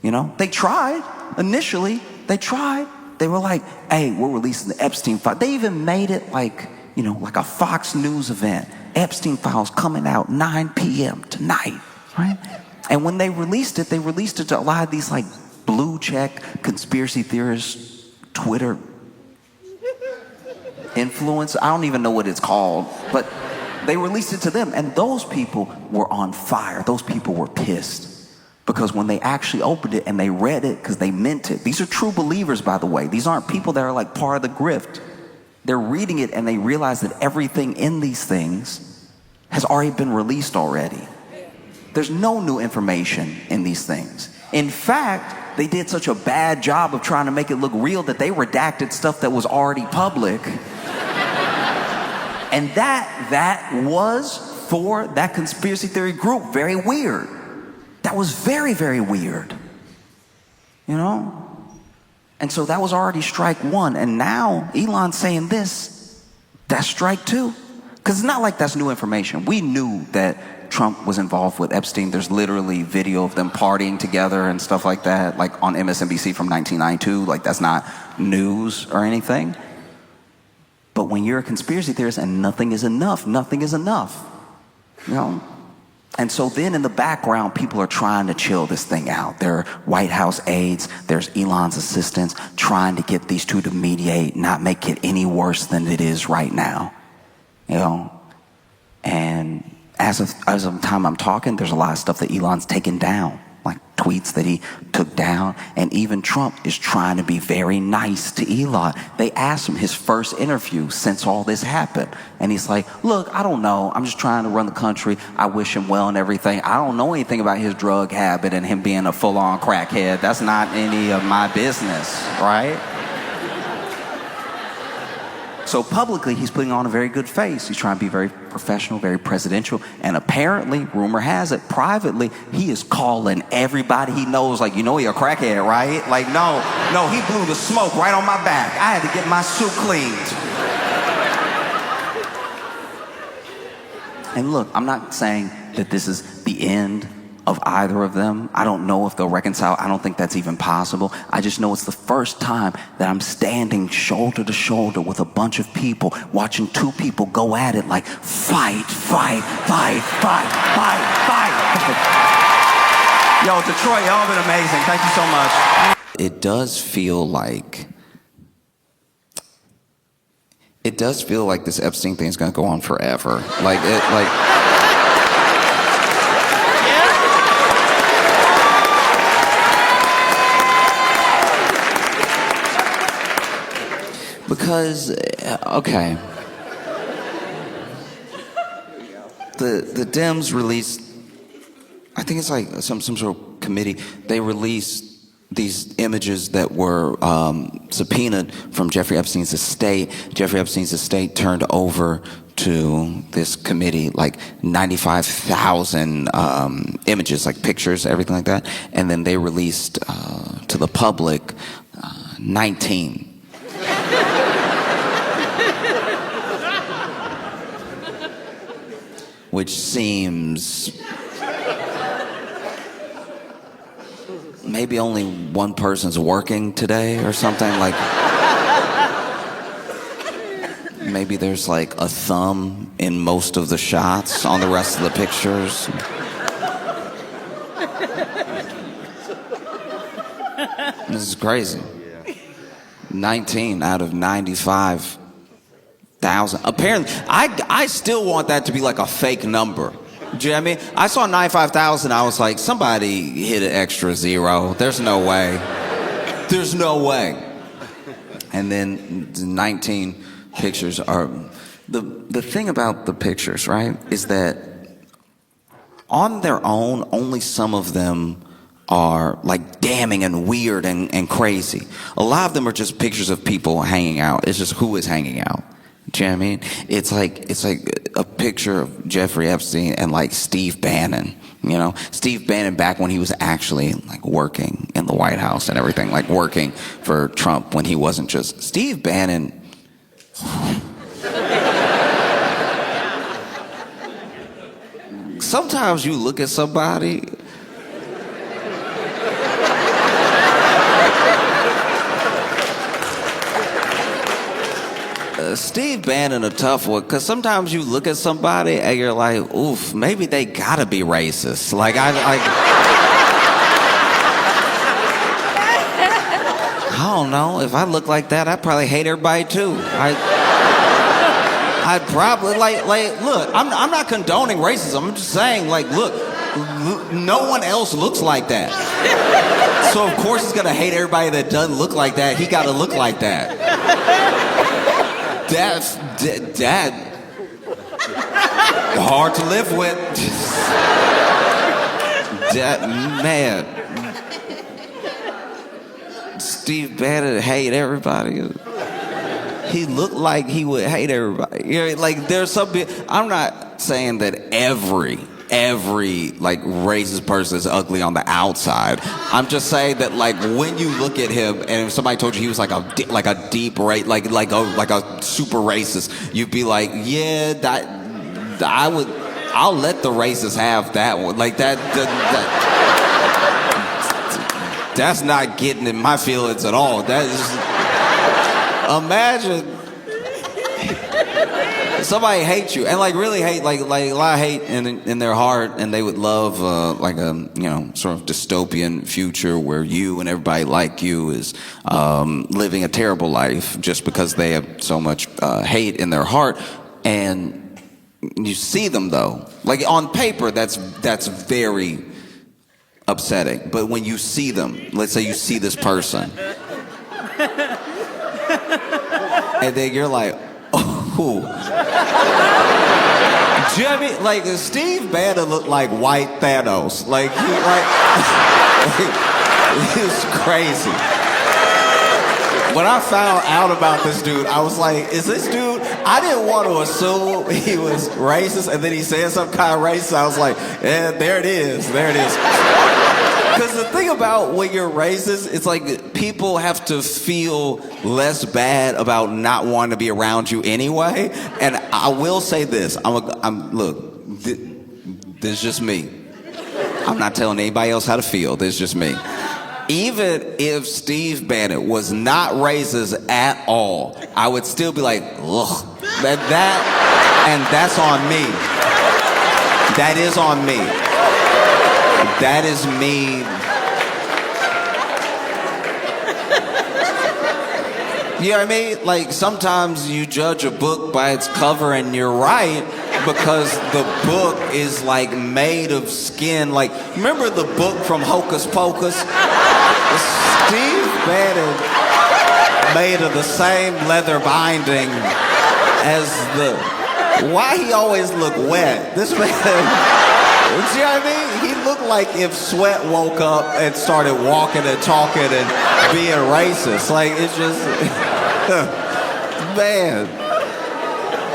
You know, they tried initially. They tried. They were like, hey, we're releasing the Epstein file. They even made it like, you know, like a Fox News event. Epstein files coming out 9 p.m. tonight, right? And when they released it to a lot of these like blue check conspiracy theorists, Twitter influence. I don't even know what it's called, but they released it to them. And those people were on fire. Those people were pissed. Because when they actually opened it and they read it, because they meant it. These are true believers, by the way. These aren't people that are like part of the grift. They're reading it and they realize that everything in these things has already been released already. There's no new information in these things. In fact, they did such a bad job of trying to make it look real that they redacted stuff that was already public. And that was, for that conspiracy theory group, very weird. That was very, very weird. You know? And so that was already strike one. And now Elon's saying this, that's strike two. Because it's not like that's new information. We knew that Trump was involved with Epstein. There's literally video of them partying together and stuff like that, like on MSNBC from 1992. Like, that's not news or anything. But when you're a conspiracy theorist and nothing is enough, nothing is enough. You know? And so then in the background, people are trying to chill this thing out. There are White House aides, there's Elon's assistants trying to get these two to mediate, not make it any worse than it is right now. You know? And as of the time I'm talking, there's a lot of stuff that Elon's taken down, like tweets that he took down. And even Trump is trying to be very nice to Elon. They asked him his first interview since all this happened. And he's like, look, I don't know. I'm just trying to run the country. I wish him well and everything. I don't know anything about his drug habit and him being a full-on crackhead. That's not any of my business, right? So publicly, he's putting on a very good face. He's trying to be very professional, very presidential. And apparently, rumor has it, privately, he is calling everybody he knows, like, you know he a crackhead, right? Like, no, he blew the smoke right on my back. I had to get my suit cleaned. And look, I'm not saying that this is the end of either of them. I don't know if they'll reconcile. I don't think that's even possible. I just know it's the first time that I'm standing shoulder to shoulder with a bunch of people, watching two people go at it like fight. Yo, Detroit, y'all been amazing. Thank you so much. It does feel like this Epstein thing is going to go on forever. Because, okay, the Dems released, I think it's like some sort of committee, they released these images that were subpoenaed from Jeffrey Epstein's estate. Jeffrey Epstein's estate turned over to this committee like 95,000 images, like pictures, everything like that. And then they released to the public 19. Which seems maybe only one person's working today or something. Like maybe there's like a thumb in most of the shots on the rest of the pictures. This is crazy. 19 out of 95,000. Apparently, I still want that to be like a fake number. Do you know what I mean? I saw 95,000. I was like, somebody hit an extra zero. There's no way. There's no way. And then the 19 pictures are the thing about the pictures, right? Is that on their own, only some of them are like damning and weird and crazy. A lot of them are just pictures of people hanging out. It's just who is hanging out. Do you know what I mean? It's like a picture of Jeffrey Epstein and like Steve Bannon. You know, Steve Bannon back when he was actually like working in the White House and everything, like working for Trump when he wasn't just Steve Bannon. Sometimes you look at somebody. Steve Bannon a tough one, because sometimes you look at somebody and you're like, oof, maybe they gotta be racist. Like, I don't know. If I look like that, I'd probably hate everybody too. I'd probably, look, I'm not condoning racism. I'm just saying, like, look, no one else looks like that. So, of course, he's gonna hate everybody that doesn't look like that. He gotta look like that. That's hard to live with. Man, Steve Bannon hate everybody. He looked like he would hate everybody. You know, like there's some. I'm not saying that every like racist person is ugly on the outside. I'm just saying that like when you look at him and if somebody told you he was like a deep like a super racist, you'd be like, yeah, I'll let the racists have that one. Like that's not getting in my feelings at all. That is, imagine somebody hates you and like really hate like a lot of hate in their heart, and they would love like a sort of dystopian future where you and everybody like you is living a terrible life just because they have so much hate in their heart. And you see them though, like on paper, that's very upsetting. But when you see them, let's say you see this person, and then you're like, oh. Do you know what I mean? Like, Steve Bannon looked like white Thanos. Like, he was crazy. When I found out about this dude, I was like, is this dude? I didn't want to assume he was racist, and then he said some kind of racist. I was like, yeah, there it is. There it is. Because the thing about when you're racist, it's like people have to feel less bad about not wanting to be around you anyway. And I will say this. Look, this is just me. I'm not telling anybody else how to feel. This is just me. Even if Steve Bannon was not racist at all, I would still be like, ugh. And that's on me. That is on me. That is me. You know what I mean? Like, sometimes you judge a book by its cover, and you're right, because the book is like made of skin. Like, remember the book from Hocus Pocus? Steve Bannon made of the same leather binding as the... Why he always look wet? This man... You see what I mean? He looked like if Sweat woke up and started walking and talking and being racist. Like, it's just... Man.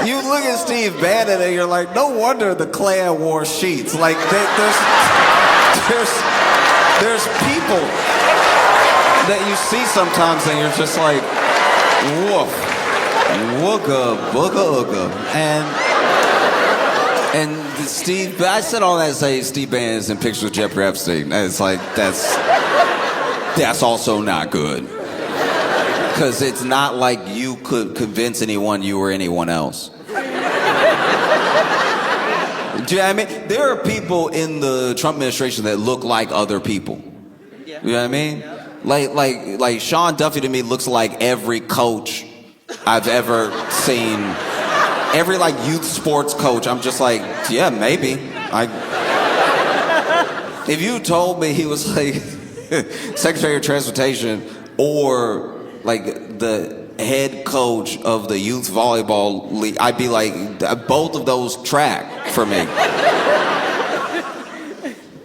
You look at Steve Bannon and you're like, no wonder the Klan wore sheets. Like, there's people that you see sometimes and you're just like, woof, wooga, booga, ooga. And Steve, I said all that to say Steve Bannon is in pictures with Jeffrey Epstein. It's like, that's also not good. Because it's not like you could convince anyone you were anyone else. Do you know what I mean? There are people in the Trump administration that look like other people. You know what I mean? Like Sean Duffy to me looks like every coach I've ever seen. Every like youth sports coach, I'm just like, yeah, maybe. If you told me he was like Secretary of Transportation or like the head coach of the youth volleyball league, I'd be like, both of those track for me.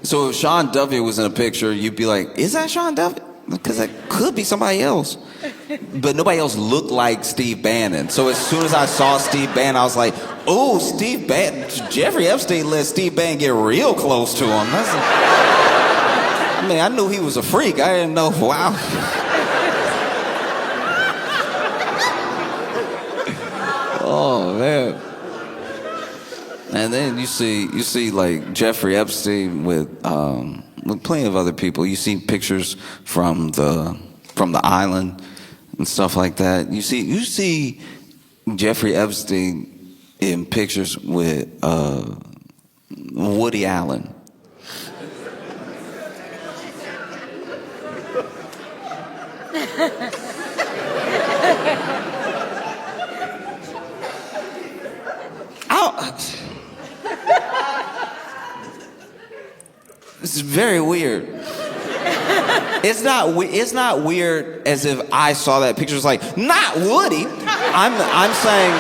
So if Sean Duffy was in a picture, you'd be like, is that Sean Duffy? Because that could be somebody else. But nobody else looked like Steve Bannon. So as soon as I saw Steve Bannon, I was like, oh, Steve Bannon. Jeffrey Epstein let Steve Bannon get real close to him. I knew he was a freak. I didn't know, wow. Oh, man. And then you see like Jeffrey Epstein with plenty of other people. You see pictures from the island and stuff like that. You see Jeffrey Epstein in pictures with Woody Allen. This is very weird. It's not weird as if I saw that picture. It's like, not Woody. I'm saying.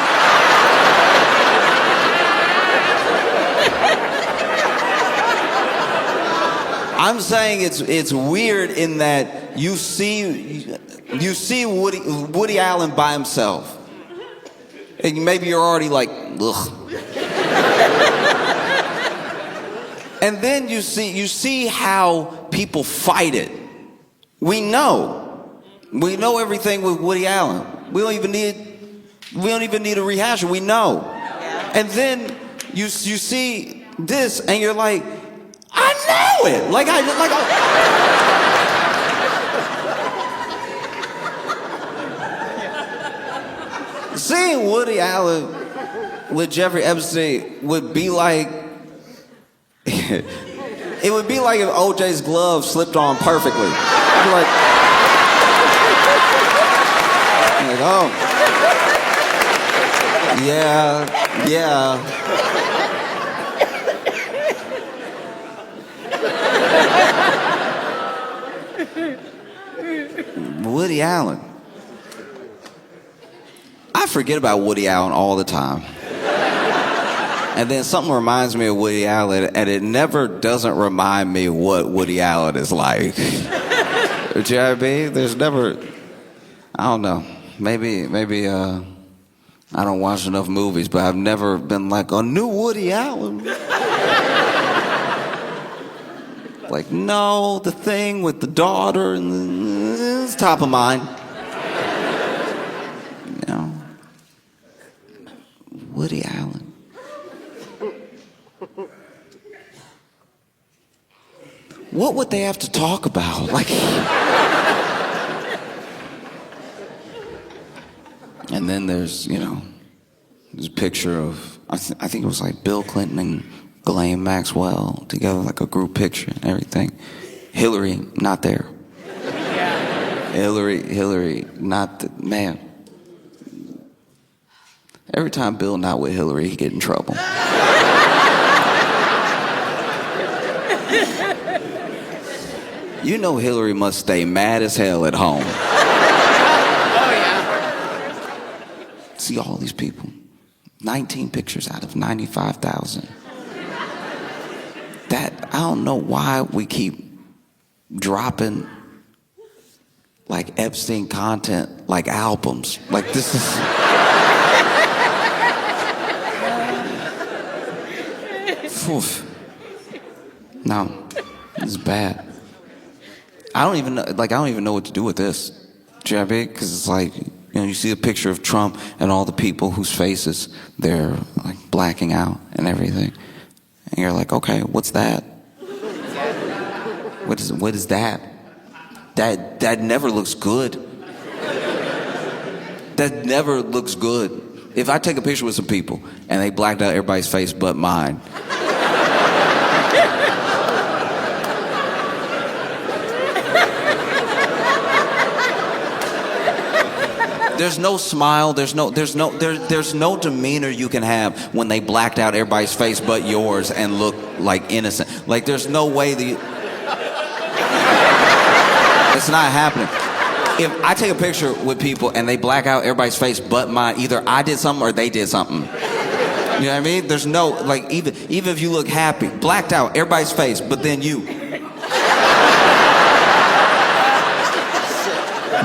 I'm saying it's weird in that you see Woody Allen by himself, and maybe you're already like, ugh. And then you see how people fight it. We know everything with Woody Allen. We don't even need a rehash. We know. And then you see this, and you're like, I know it. Seeing Woody Allen with Jeffrey Epstein would be like. It would be like if OJ's glove slipped on perfectly. Like, oh, yeah. Woody Allen. I forget about Woody Allen all the time. And then something reminds me of Woody Allen, and it never doesn't remind me what Woody Allen is like. Do you know what I mean? There's never, I don't know, maybe I don't watch enough movies, but I've never been like, a new Woody Allen. Like, no, the thing with the daughter, and it's top of mind. You know, Woody Allen. What would they have to talk about? Like, and then there's, there's a picture of, I think it was like Bill Clinton and Ghislaine Maxwell together, like a group picture and everything. Hillary, not there. Yeah. Hillary, not the, man. Every time Bill not with Hillary, he get in trouble. You know Hillary must stay mad as hell at home. Oh, yeah. See all these people. 19 pictures out of 95,000. That, I don't know why we keep dropping like Epstein content like albums. Like this is... Oof. No, this is bad. I don't even know what to do with this. Do you know what I mean? Because it's like, you see a picture of Trump and all the people whose faces they're like blacking out and everything. And you're like, okay, what's that? What is that? That never looks good. That never looks good. If I take a picture with some people and they blacked out everybody's face but mine, there's no smile, there's no demeanor you can have when they blacked out everybody's face but yours and look like innocent. Like there's no way that it's not happening. If I take a picture with people and they black out everybody's face but mine, either I did something or they did something. You know what I mean? There's no, like, even if you look happy, blacked out everybody's face but then you.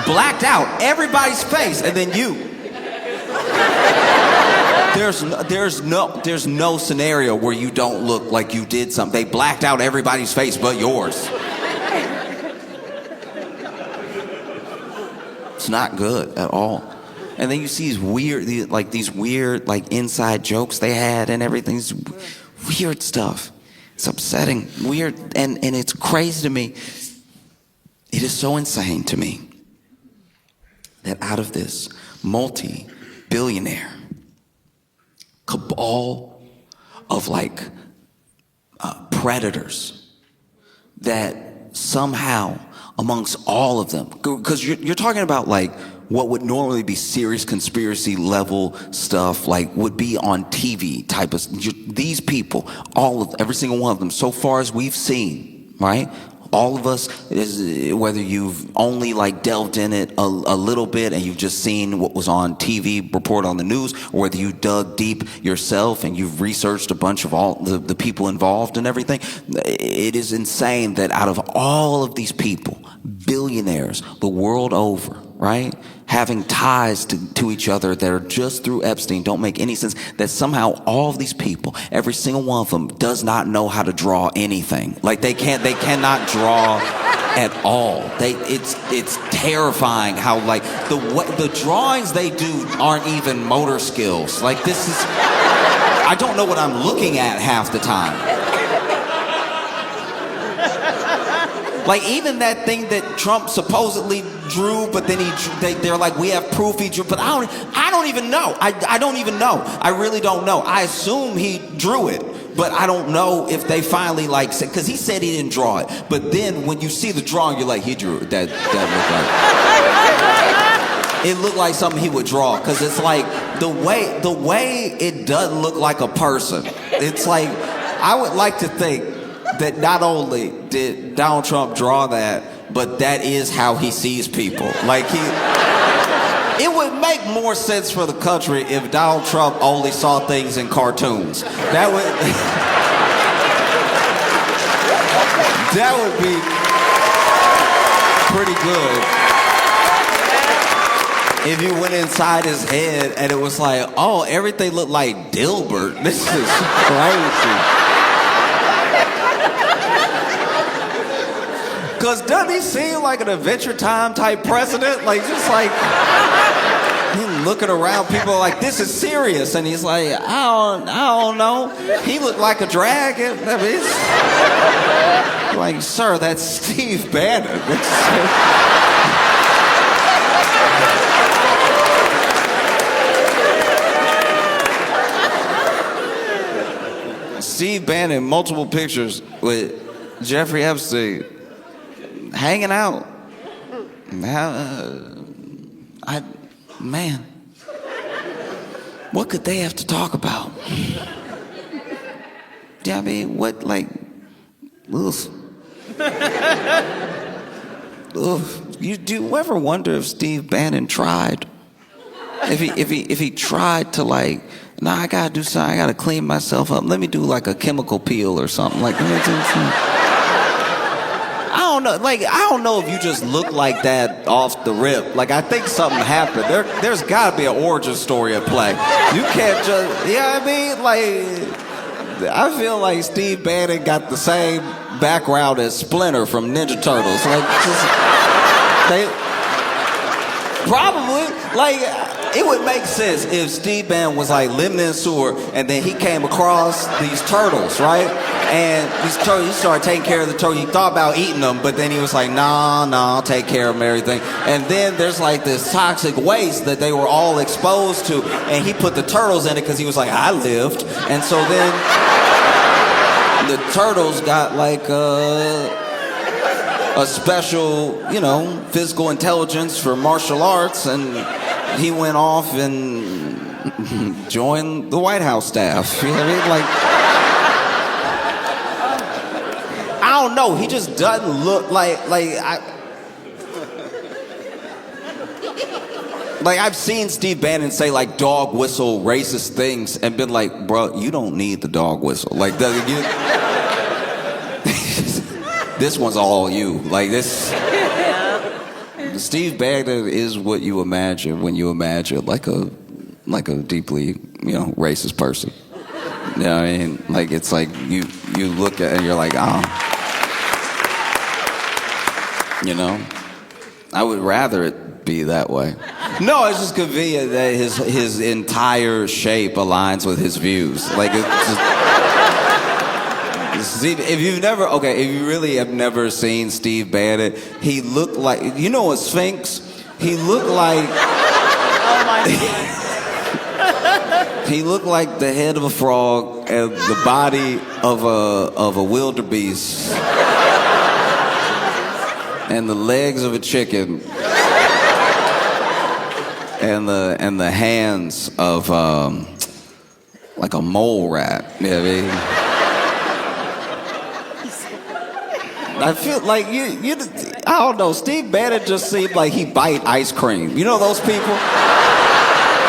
Blacked out everybody's face and then you. There's no scenario where you don't look like you did something. They blacked out everybody's face but yours. It's not good at all. And then you see these weird inside jokes they had and everything. It's weird stuff. It's upsetting, weird, and it's crazy to me. It is so insane to me that out of this multi-billionaire cabal of predators, that somehow amongst all of them, because you're talking about like what would normally be serious conspiracy level stuff, like would be on TV type of, these people, every single one of them, so far as we've seen, right? All of us, whether you've only like delved in it a little bit and you've just seen what was on TV reported on the news, or whether you dug deep yourself and you've researched a bunch of all the people involved and everything, it is insane that out of all of these people, billionaires the world over, right, having ties to each other that are just through Epstein, don't make any sense, that somehow all of these people, every single one of them does not know how to draw anything. Like they cannot draw at all. It's terrifying how like the drawings they do aren't even motor skills. Like this is, I don't know what I'm looking at half the time. Like even that thing that Trump supposedly drew, but then they're like, we have proof he drew, but I don't even know. I don't even know. I really don't know. I assume he drew it, but I don't know if they finally like said, because he said he didn't draw it. But then when you see the drawing, you're like, he drew it. That looked like, it looked like something he would draw, because it's like the way it doesn't look like a person. It's like, I would like to think that not only did Donald Trump draw that, but that is how he sees people. Like it would make more sense for the country if Donald Trump only saw things in cartoons. That would be pretty good. If you went inside his head and it was like, oh, everything looked like Dilbert. This is crazy. Because doesn't he seem like an Adventure Time type president? Like, just like, he looking around, people are like, this is serious. And he's like, I don't know. He looked like a dragon. I mean, it's like, sir, that's Steve Bannon. Steve Bannon, multiple pictures with Jeffrey Epstein hanging out. Man, what could they have to talk about? Yeah, I mean, what, like, oof. Oof. Do you ever wonder if Steve Bannon tried? If he tried to, like, nah, I gotta do something. I gotta clean myself up. Let me do like a chemical peel or something. Like, let me do something. I don't know. Like, I don't know if you just look like that off the rip. Like, I think something happened. There's gotta be an origin story at play. You can't just, you know what I mean? Like, I feel like Steve Bannon got the same background as Splinter from Ninja Turtles. Like, just, probably, like, it would make sense if Steve Bannon was like living in a sewer and then he came across these turtles, right? And these turtles, he started taking care of the turtles. He thought about eating them, but then he was like, nah, I'll take care of them, everything. And then there's like this toxic waste that they were all exposed to, and he put the turtles in it because he was like, I lived. And so then the turtles got like a special, physical intelligence for martial arts, and he went off and joined the White House staff. You know what I mean? Like, I don't know. He just doesn't look like I've seen Steve Bannon say like dog whistle racist things and been like, bro, you don't need the dog whistle. Like, this one's all you. Like this. Steve Bannon is what you imagine when you imagine like a deeply, racist person. You know what I mean? Like, it's like you look at it and you're like, oh. I would rather it be that way. No, it's just convenient that his entire shape aligns with his views. Like, it's just, if you really have never seen Steve Bannon, he looked like, a Sphinx? He looked like, oh my God. He looked like the head of a frog and the body of a wildebeest and the legs of a chicken and the hands of like a mole rat. You know what I mean? I feel like I don't know, Steve Bannon just seemed like he bite ice cream. You know those people?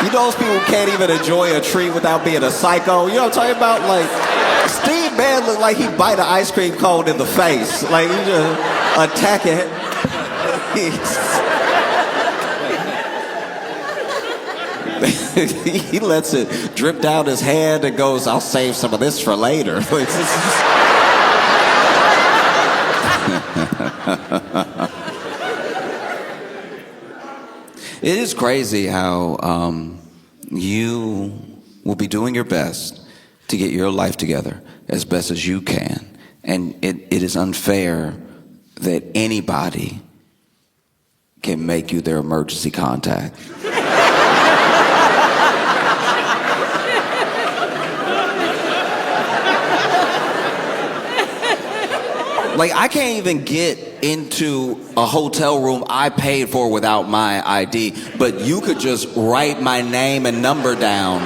You know those people who can't even enjoy a treat without being a psycho? You know what I'm talking about? Like, Steve Bannon looked like he bite an ice cream cone in the face. Like, he just attack it. He lets it drip down his hand and goes, I'll save some of this for later. It is crazy how you will be doing your best to get your life together as best as you can. And it is unfair that anybody can make you their emergency contact. Like, I can't even get into a hotel room I paid for without my ID, but you could just write my name and number down.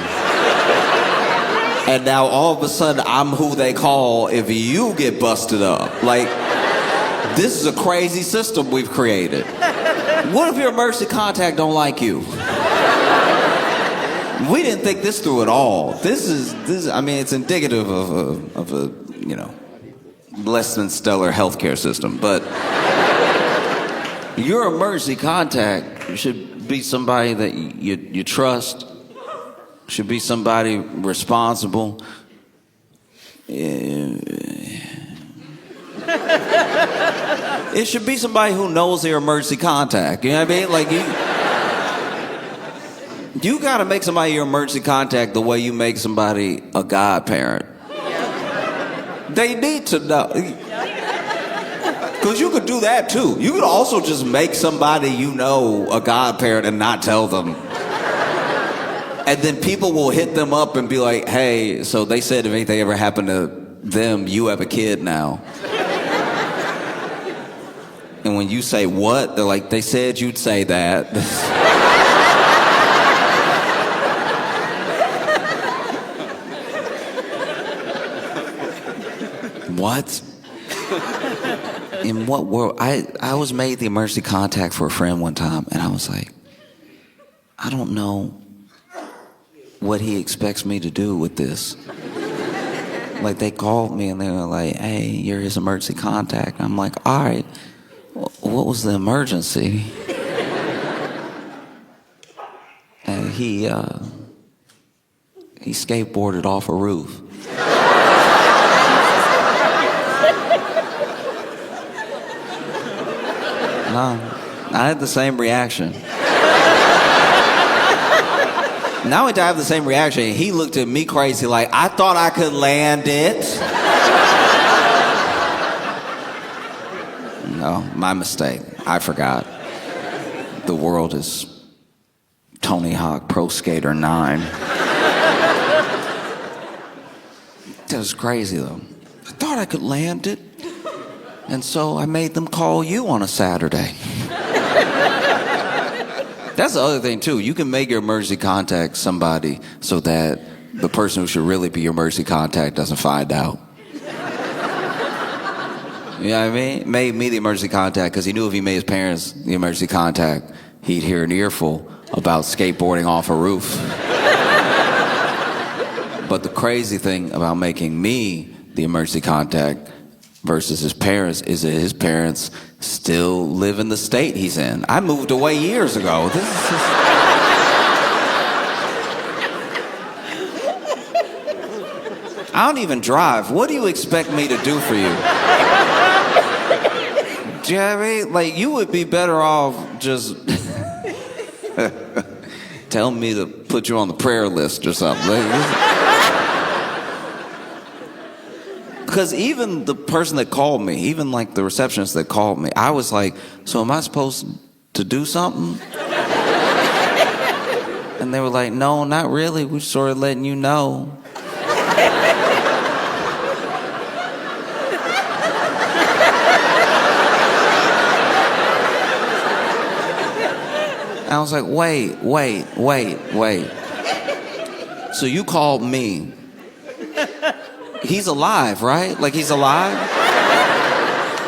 And now all of a sudden I'm who they call if you get busted up. Like, This is a crazy system we've created. What if your emergency contact don't like you? We didn't think this through at all. This is. I mean, it's indicative of a less than stellar healthcare system. But your emergency contact should be somebody that you trust. Should be somebody responsible. It should be somebody who knows their emergency contact. You know what I mean? Like you gotta make somebody your emergency contact the way you make somebody a godparent. They need to know. Because you could do that too. You could also just make somebody you know a godparent and not tell them. And then people will hit them up and be like, hey, so they said if anything ever happened to them, you have a kid now. And when you say what, they're like, they said you'd say that. What? In what world? I was made the emergency contact for a friend one time, and I was like, I don't know what he expects me to do with this. Like, they called me and they were like, hey, you're his emergency contact. I'm like, all right, what was the emergency? And he skateboarded off a roof. No, I had the same reaction. Not only did I have the same reaction, he looked at me crazy like, I thought I could land it. No, my mistake. I forgot. The world is Tony Hawk Pro Skater 9. That was crazy though. I thought I could land it. And so I made them call you on a Saturday. That's the other thing too. You can make your emergency contact somebody so that the person who should really be your emergency contact doesn't find out. You know what I mean? Made me the emergency contact because he knew if he made his parents the emergency contact, he'd hear an earful about skateboarding off a roof. But the crazy thing about making me the emergency contact versus his parents is that his parents still live in the state he's in. I moved away years ago. This is just... I don't even drive. What do you expect me to do for you? Do you know what I mean? Like, you would be better off just telling me to put you on the prayer list or something. Because even the person that called me, even like the receptionist that called me, I was like, so am I supposed to do something? And they were like, no, not really. We're sort of letting you know. I was like, wait. So you called me. He's alive, right? Like, he's alive?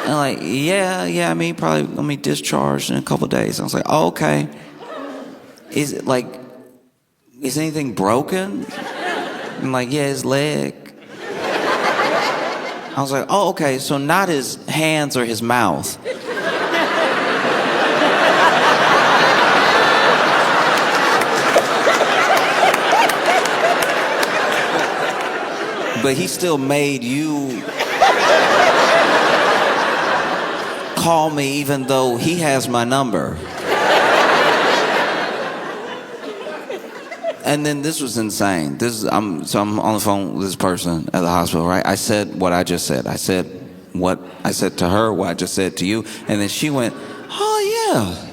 And like, yeah, I mean, probably gonna be discharged in a couple of days. I was like, oh, okay. Is anything broken? And like, yeah, his leg. I was like, oh, okay, so not his hands or his mouth. But he still made you call me even though he has my number. And then this was insane. I'm on the phone with this person at the hospital, right? I said what I just said. I said what I said to her, what I just said to you. And then she went, oh yeah.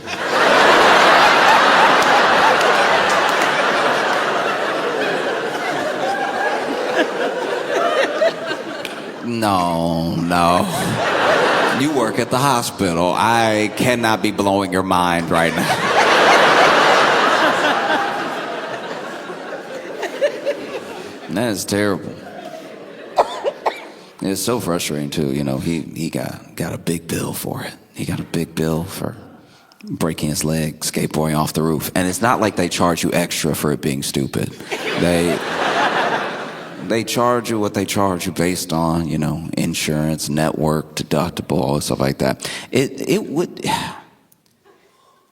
No. You work at the hospital. I cannot be blowing your mind right now. That is terrible. It's so frustrating too. He got a big bill for it. He got a big bill for breaking his leg, skateboarding off the roof. And it's not like they charge you extra for it being stupid. They charge you what they charge you based on, insurance, network, deductible, all stuff like that. It would,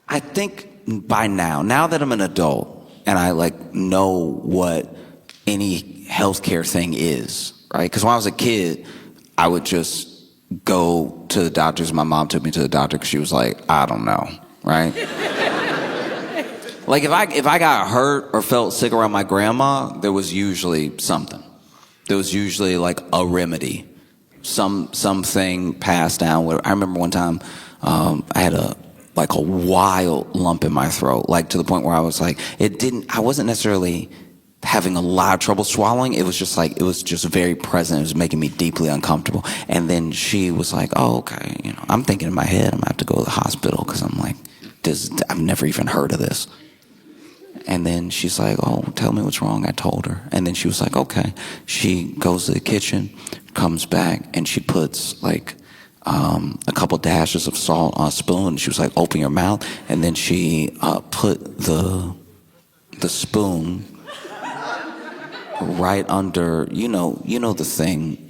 I think by now that I'm an adult and I know what any healthcare thing is, right? Because when I was a kid, I would just go to the doctors. My mom took me to the doctor because she was like, I don't know, right? If I got hurt or felt sick around my grandma, there was usually something. There was usually a remedy, something passed down. I remember one time I had a wild lump in my throat, to the point where I was I wasn't necessarily having a lot of trouble swallowing. It was just very present. It was making me deeply uncomfortable. And then she was like, oh, okay. I'm thinking in my head, I'm gonna have to go to the hospital because I'm like, I've never even heard of this. And then she's like, oh, tell me what's wrong. I told her. And then she was like, okay. She goes to the kitchen, comes back, and she puts a couple dashes of salt on a spoon. She was like, open your mouth. And then she put the spoon right under, the thing.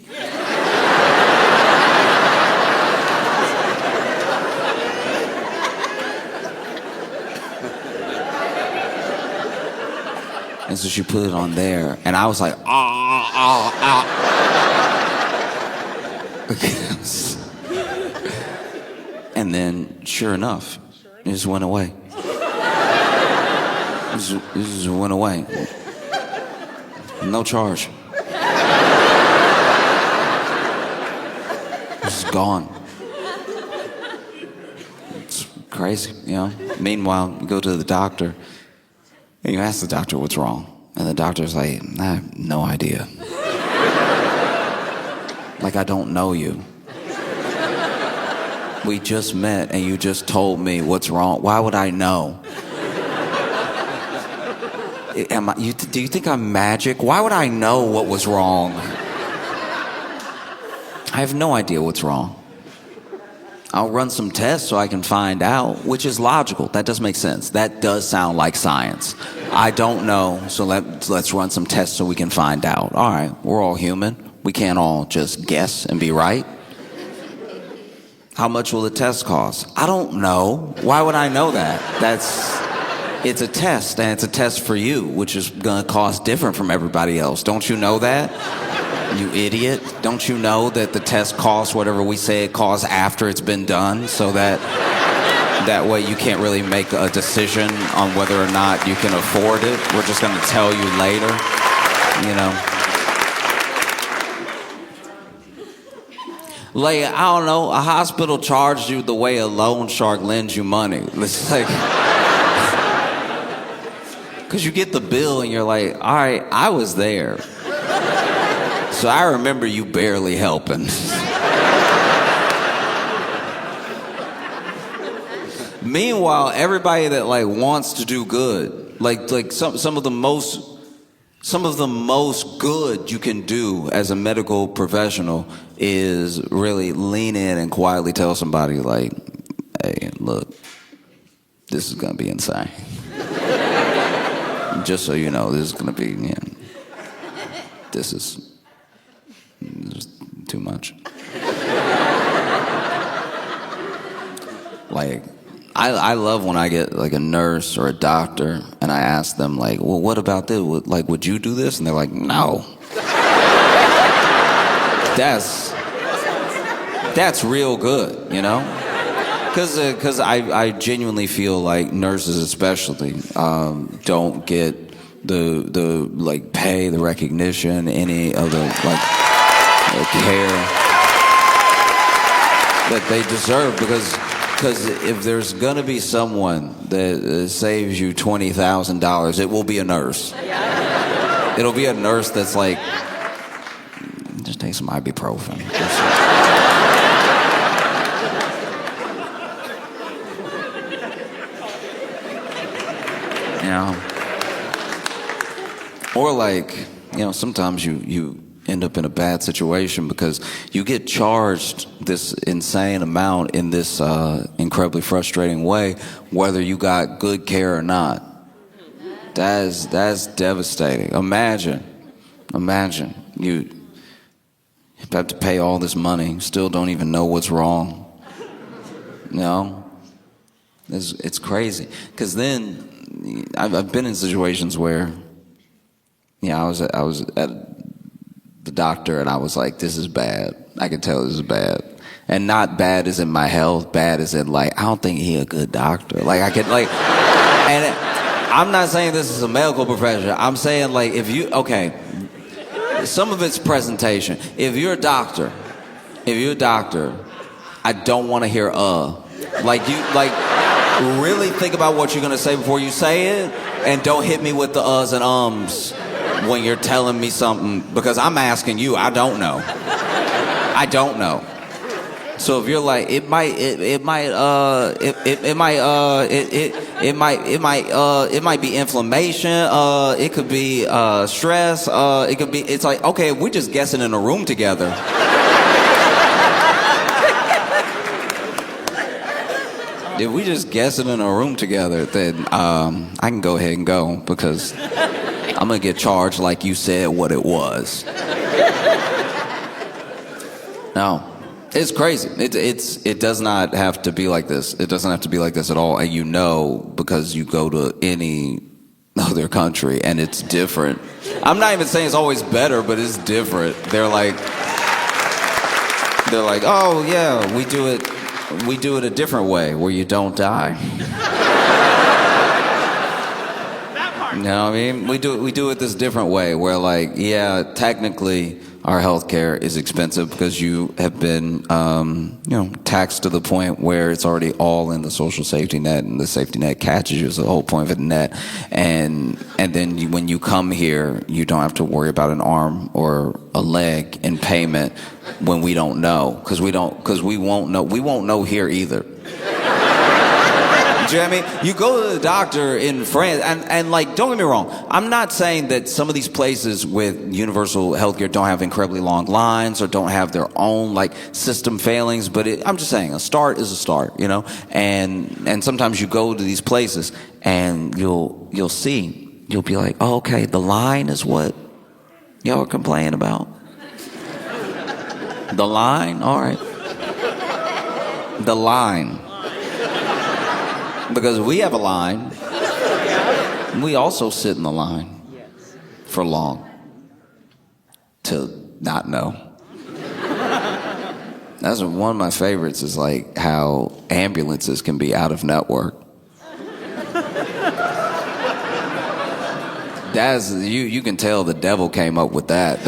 And so she put it on there, and I was like, And then, sure enough, it just went away. It just went away. No charge. It's just gone. It's crazy, Meanwhile, you go to the doctor, and you ask the doctor what's wrong. And the doctor's like, I have no idea. I don't know you. We just met and you just told me what's wrong. Why would I know? Do you think I'm magic? Why would I know what was wrong? I have no idea what's wrong. I'll run some tests so I can find out, which is logical. That does make sense. That does sound like science. I don't know, so let's run some tests so we can find out. All right, we're all human. We can't all just guess and be right. How much will the test cost? I don't know. Why would I know that? It's a test, and it's a test for you, which is gonna cost different from everybody else. Don't you know that? You idiot. Don't you know that the test costs whatever we say it costs after it's been done, so that way you can't really make a decision on whether or not you can afford it? We're just going to tell you later, I don't know, a hospital charged you the way a loan shark lends you money. It's because you get the bill and you're like, all right, I was there. So I remember you barely helping. Meanwhile, everybody that wants to do good, some of the most good you can do as a medical professional is really lean in and quietly tell somebody hey, look, this is gonna be insane. Just so you know, this is gonna be, this is too much. I love when I get a nurse or a doctor and I ask them well, what about this? Would you do this? And they're like, no. That's real good, Because I genuinely feel like nurses especially don't get the pay, the recognition, any of the care that they deserve, because if there's gonna be someone that saves you $20,000, it will be a nurse. It'll be a nurse that's just take some ibuprofen. Or sometimes you end up in a bad situation because you get charged this insane amount in this incredibly frustrating way, whether you got good care or not. That's devastating. Imagine you have to pay all this money, still don't even know what's wrong. You know, it's crazy. Because then I've been in situations where, I was at the doctor and I was like, this is bad. I can tell this is bad. And not bad as in my health, bad as in like, I don't think he a good doctor. Like I could like, and I'm not saying this is a medical profession. I'm saying like some of it's presentation. If you're a doctor, I don't want to hear really think about what you're gonna say before you say it, and don't hit me with the uhs and ums when you're telling me something, because I'm asking you. I don't know. So if you're like, it might be inflammation. It could be stress. It could be. It's like, okay, we're just guessing in a room together. If we just guessing in a room together, then I can go ahead and go, because I'm gonna get charged like you said what it was. No. It's crazy. It does not have to be like this. It doesn't have to be like this at all. And because you go to any other country and it's different. I'm not even saying it's always better, but it's different. They're like, oh yeah, we do it a different way where you don't die. You know what I mean? We do it this different way where, like, yeah, technically our healthcare is expensive because you have been, taxed to the point where it's already all in the social safety net, and the safety net catches you. Is the whole point of the net. And then when you come here, you don't have to worry about an arm or a leg in payment when we don't know, because we won't know. We won't know here either. Do you know what I mean? You go to the doctor in France, and like, don't get me wrong, I'm not saying that some of these places with universal healthcare don't have incredibly long lines or don't have their own like system failings, but I'm just saying a start is a start, you know? And sometimes you go to these places and you'll be like, oh, okay, the line is what y'all are complaining about. The line? All right. The line. Because we have a line. We also sit in the line for long to not know. That's one of my favorites, is like how ambulances can be out of network. That's you can tell the devil came up with that.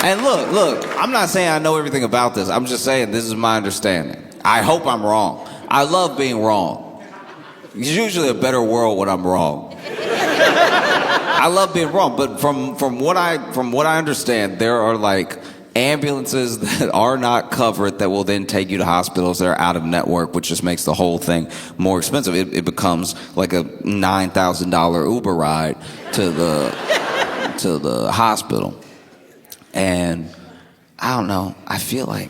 And look, I'm not saying I know everything about this. I'm just saying this is my understanding. I hope I'm wrong. I love being wrong. It's usually a better world when I'm wrong. I love being wrong, but from what I understand, there are like ambulances that are not covered that will then take you to hospitals that are out of network, which just makes the whole thing more expensive. It becomes like a $9,000 Uber ride to the hospital. And I don't know, I feel like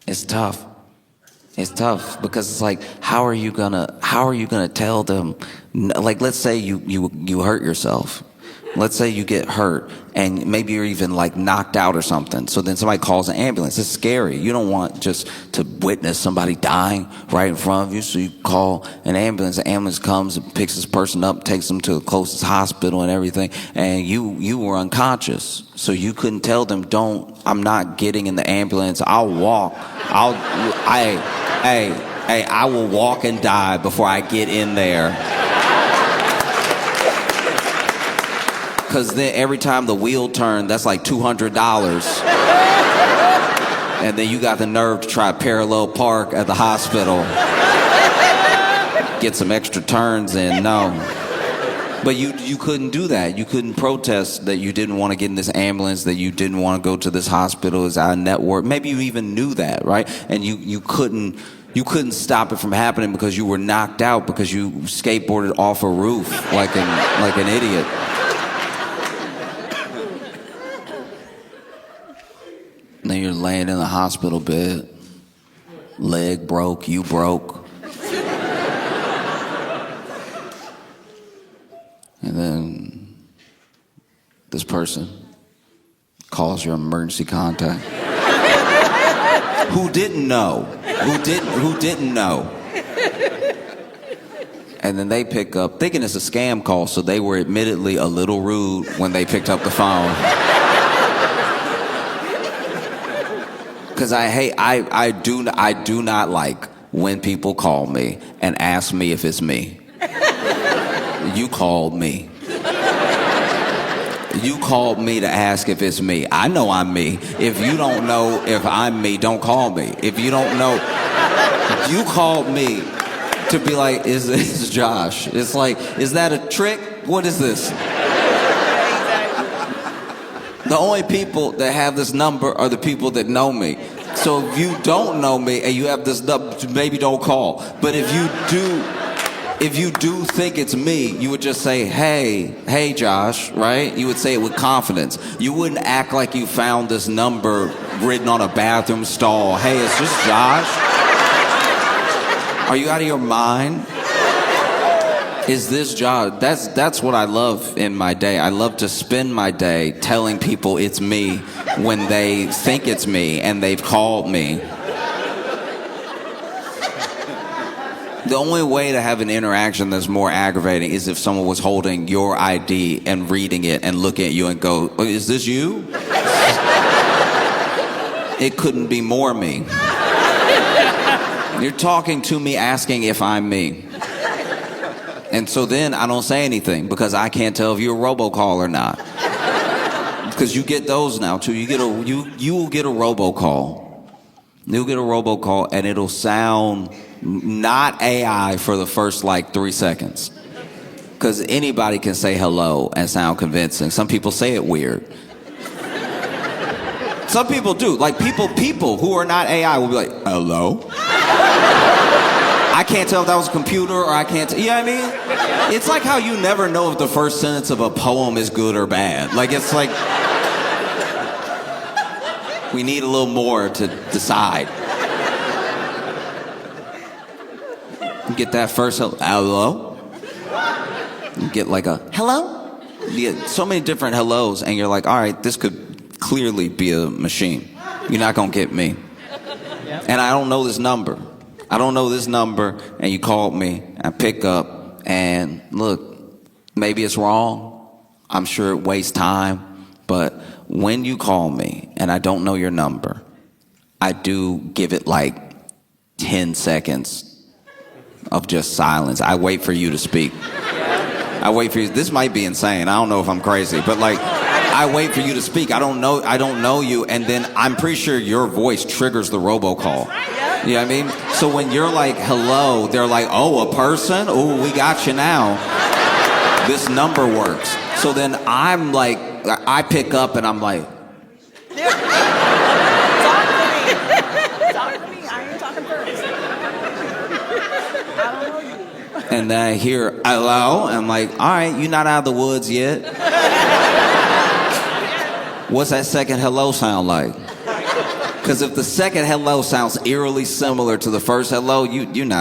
it's tough. It's tough because it's like, how are you gonna tell them? Like, let's say you hurt yourself. Let's say you get hurt and maybe you're even like knocked out or something. So then somebody calls an ambulance. It's scary. You don't want just to witness somebody dying right in front of you. So you call an ambulance. The ambulance comes and picks this person up, takes them to the closest hospital and everything. And you were unconscious. So you couldn't tell them, I'm not getting in the ambulance. I'll walk. I will walk and die before I get in there. Because then every time the wheel turned, that's like $200. And then you got the nerve to try parallel park at the hospital. Get some extra turns in. No. But you couldn't do that. You couldn't protest that you didn't want to get in this ambulance, that you didn't want to go to this hospital, it's out of network. Maybe you even knew that, right? And you couldn't You couldn't stop it from happening because you were knocked out because you skateboarded off a roof like an idiot. And then you're laying in the hospital bed, leg broke, you broke. And then this person calls your emergency contact. Who didn't know? Who didn't know? And then they pick up, thinking it's a scam call, so they were admittedly a little rude when they picked up the phone. Because I do not like when people call me and ask me if it's me. You called me. You called me to ask if it's me. I know I'm me. If you don't know if I'm me, don't call me. If you don't know, you called me to be like, is this Josh? It's like, is that a trick? What is this? The only people that have this number are the people that know me. So if you don't know me and you have this number, maybe don't call. But if you do think it's me, you would just say, hey, Josh, right? You would say it with confidence. You wouldn't act like you found this number written on a bathroom stall. Hey, is this Josh? Are you out of your mind? Is this Josh? That's what I love in my day. I love to spend my day telling people it's me when they think it's me and they've called me. The only way to have an interaction that's more aggravating is if someone was holding your ID and reading it and looking at you and go, oh, is this you? It couldn't be more me. You're talking to me asking if I'm me. And so then I don't say anything because I can't tell if you're a robocall or not. Because you get those now too. You will get a robocall. You'll get a robocall and it'll sound not AI for the first like 3 seconds. Because anybody can say hello and sound convincing. Some people say it weird. Some people do. Like people who are not AI will be like, hello? I can't tell if that was a computer or I can't you know what I mean? It's like how you never know if the first sentence of a poem is good or bad. Like it's like, we need a little more to decide. You get that first hello. You get like a hello. You get so many different hellos and you're like, all right, this could clearly be a machine. You're not gonna get me. And I don't know this number. And you called me, I pick up, and look, maybe it's wrong. I'm sure it wastes time, but when you call me and I don't know your number, I do give it like 10 seconds of just silence. I wait for you to speak. I wait for you. This might be insane. I don't know if I'm crazy, but like, I wait for you to speak. I don't know you, and then I'm pretty sure your voice triggers the robocall. You know what I mean? So when you're like, hello, they're like, oh, a person? Oh, we got you now. This number works. So then I'm like, I pick up and I'm like, Talk to me. I ain't talking first. I don't know you. and then I hear, hello? And I'm like, all right, you're not out of the woods yet. What's that second hello sound like? Because if the second hello sounds eerily similar to the first hello, you're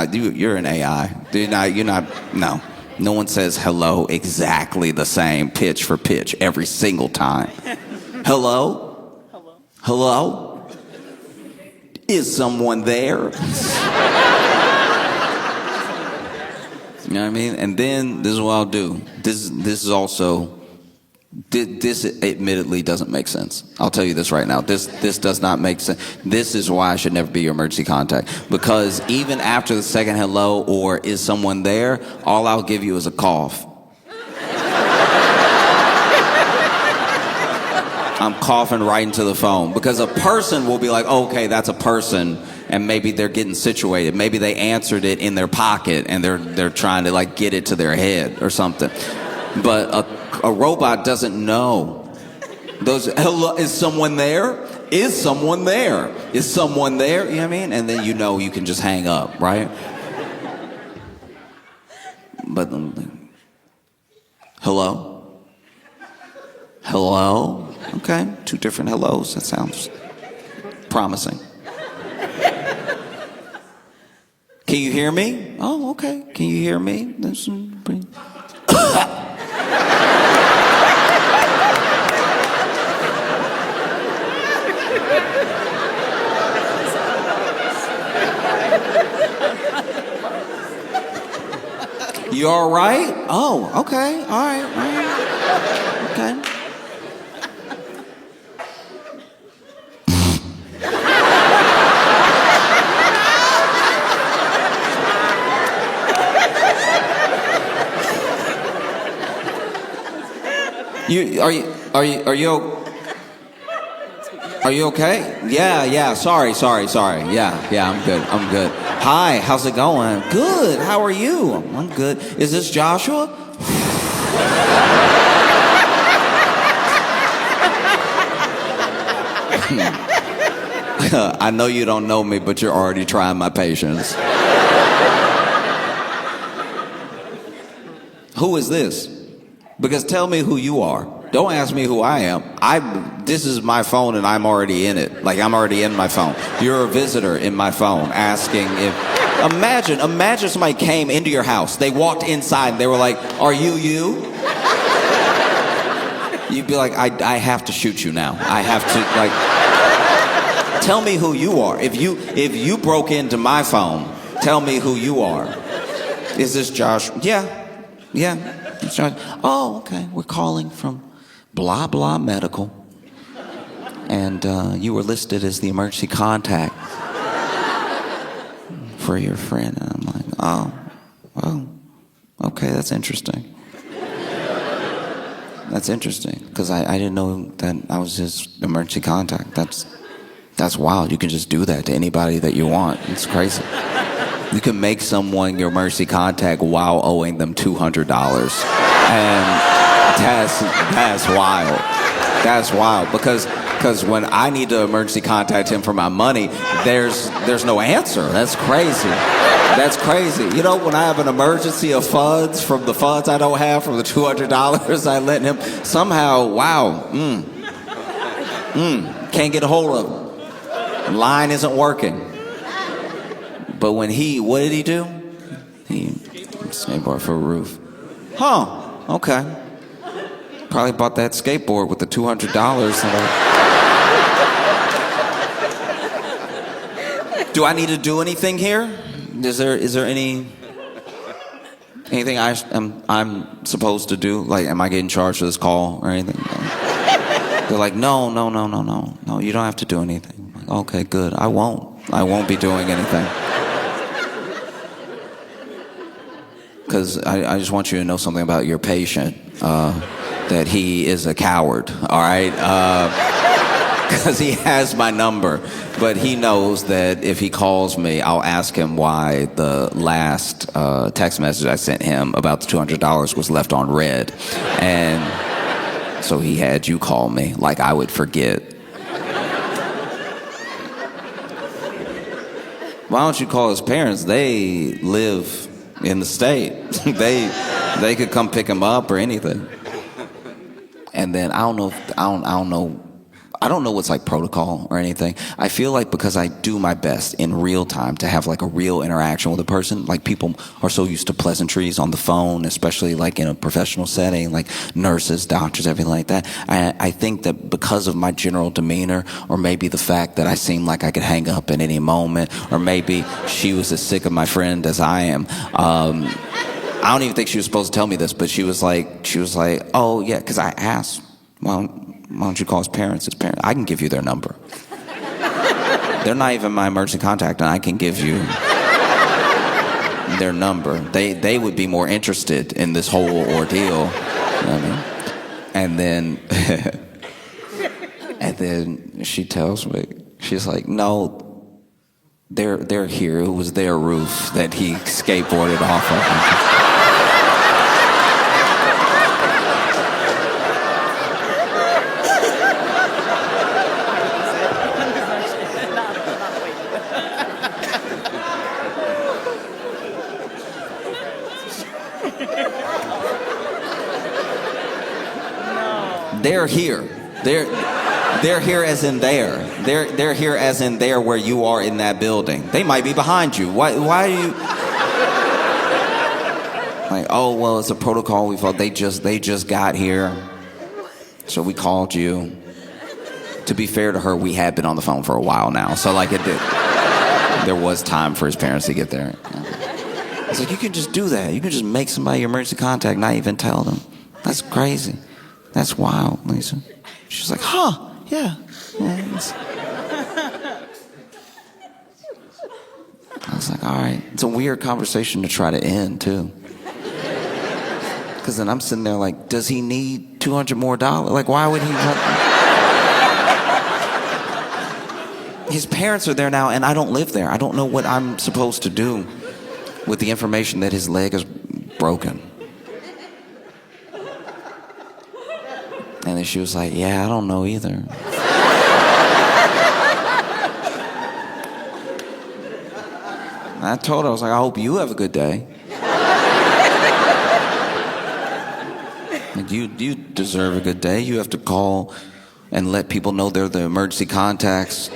an AI. You're not, no. No one says hello exactly the same pitch for pitch every single time. Hello? Hello. Hello? Is someone there? You know what I mean? And then this is what I'll do. This is also... This admittedly doesn't make sense. I'll tell you this right now. This does not make sense. This is why I should never be your emergency contact. Because even after the second hello or is someone there, all I'll give you is a cough. I'm coughing right into the phone. Because a person will be like, okay, that's a person, and maybe they're getting situated. Maybe they answered it in their pocket and they're trying to like get it to their head or something. But a robot doesn't know. Hello, is someone there? Is someone there? Is someone there? You know what I mean? And then you know you can just hang up, right? But hello? Hello? Okay, 2 different hellos. That sounds promising. Can you hear me? Oh, okay. Can you hear me? That's pretty... You all right? Oh, okay. All right. Okay. Are you okay? Yeah. Sorry. Yeah, I'm good. Hi, how's it going? Good. How are you? I'm good. Is this Joshua? I know you don't know me, but you're already trying my patience. Who is this? Because tell me who you are. Don't ask me who I am. This is my phone and I'm already in it. Like, I'm already in my phone. You're a visitor in my phone asking if... Imagine somebody came into your house. They walked inside and they were like, are you? You'd be like, I have to shoot you now. I have to, like... Tell me who you are. If you broke into my phone, tell me who you are. Is this Josh? Yeah. It's Josh. Oh, okay. We're calling from blah, blah medical. And you were listed as the emergency contact for your friend. And I'm like, oh, okay, that's interesting. That's interesting, because I didn't know that I was his emergency contact. That's wild. You can just do that to anybody that you want. It's crazy. You can make someone your emergency contact while owing them $200. And that's wild. That's wild, because when I need to emergency contact him for my money, there's no answer. That's crazy. That's crazy. You know, when I have an emergency of funds from the funds I don't have from the $200 I lent him, somehow, wow, can't get a hold of him. Line isn't working. But when what did he do? He skateboard for a roof. Huh, okay. Probably bought that skateboard with the $200. Do I need to do anything here? Is there anything I'm supposed to do? Like, am I getting charged for this call or anything? They're like, no, you don't have to do anything. I'm like, okay, good. I won't be doing anything. Because I just want you to know something about your patient, that he is a coward, all right? Because he has my number, but he knows that if he calls me, I'll ask him why the last text message I sent him about the $200 was left on red. And so he had you call me, like I would forget. Why don't you call his parents? They live in the state. They could come pick him up or anything. And then I don't know what's like protocol or anything. I feel like because I do my best in real time to have like a real interaction with a person, like people are so used to pleasantries on the phone, especially like in a professional setting, like nurses, doctors, everything like that. I think that because of my general demeanor, or maybe the fact that I seem like I could hang up at any moment, or maybe she was as sick of my friend as I am. I don't even think she was supposed to tell me this, but she was like, oh yeah, because I asked, well, why don't you call his parents? I can give you their number. They're not even my emergency contact, and I can give you their number. They would be more interested in this whole ordeal. You know what I mean? And then she tells me, she's like, no, they're here. It was their roof that he skateboarded off of. They're here. They're here as in there. They're here as in there where you are in that building. They might be behind you. Why do you? Like, oh well, it's a protocol. We thought they just got here, so we called you. To be fair to her, we had been on the phone for a while now, so like there was time for his parents to get there. It's like, you can just do that. You can just make somebody your emergency contact, not even tell them. That's crazy. That's wild, Lisa. She's like, huh, yeah. I was like, all right. It's a weird conversation to try to end, too. Because then I'm sitting there like, does he need $200 more? Like, why would he? His parents are there now, and I don't live there. I don't know what I'm supposed to do with the information that his leg is broken. And then she was like, yeah, I don't know either. I told her, I was like, I hope you have a good day. Like, you deserve a good day. You have to call and let people know they're the emergency contacts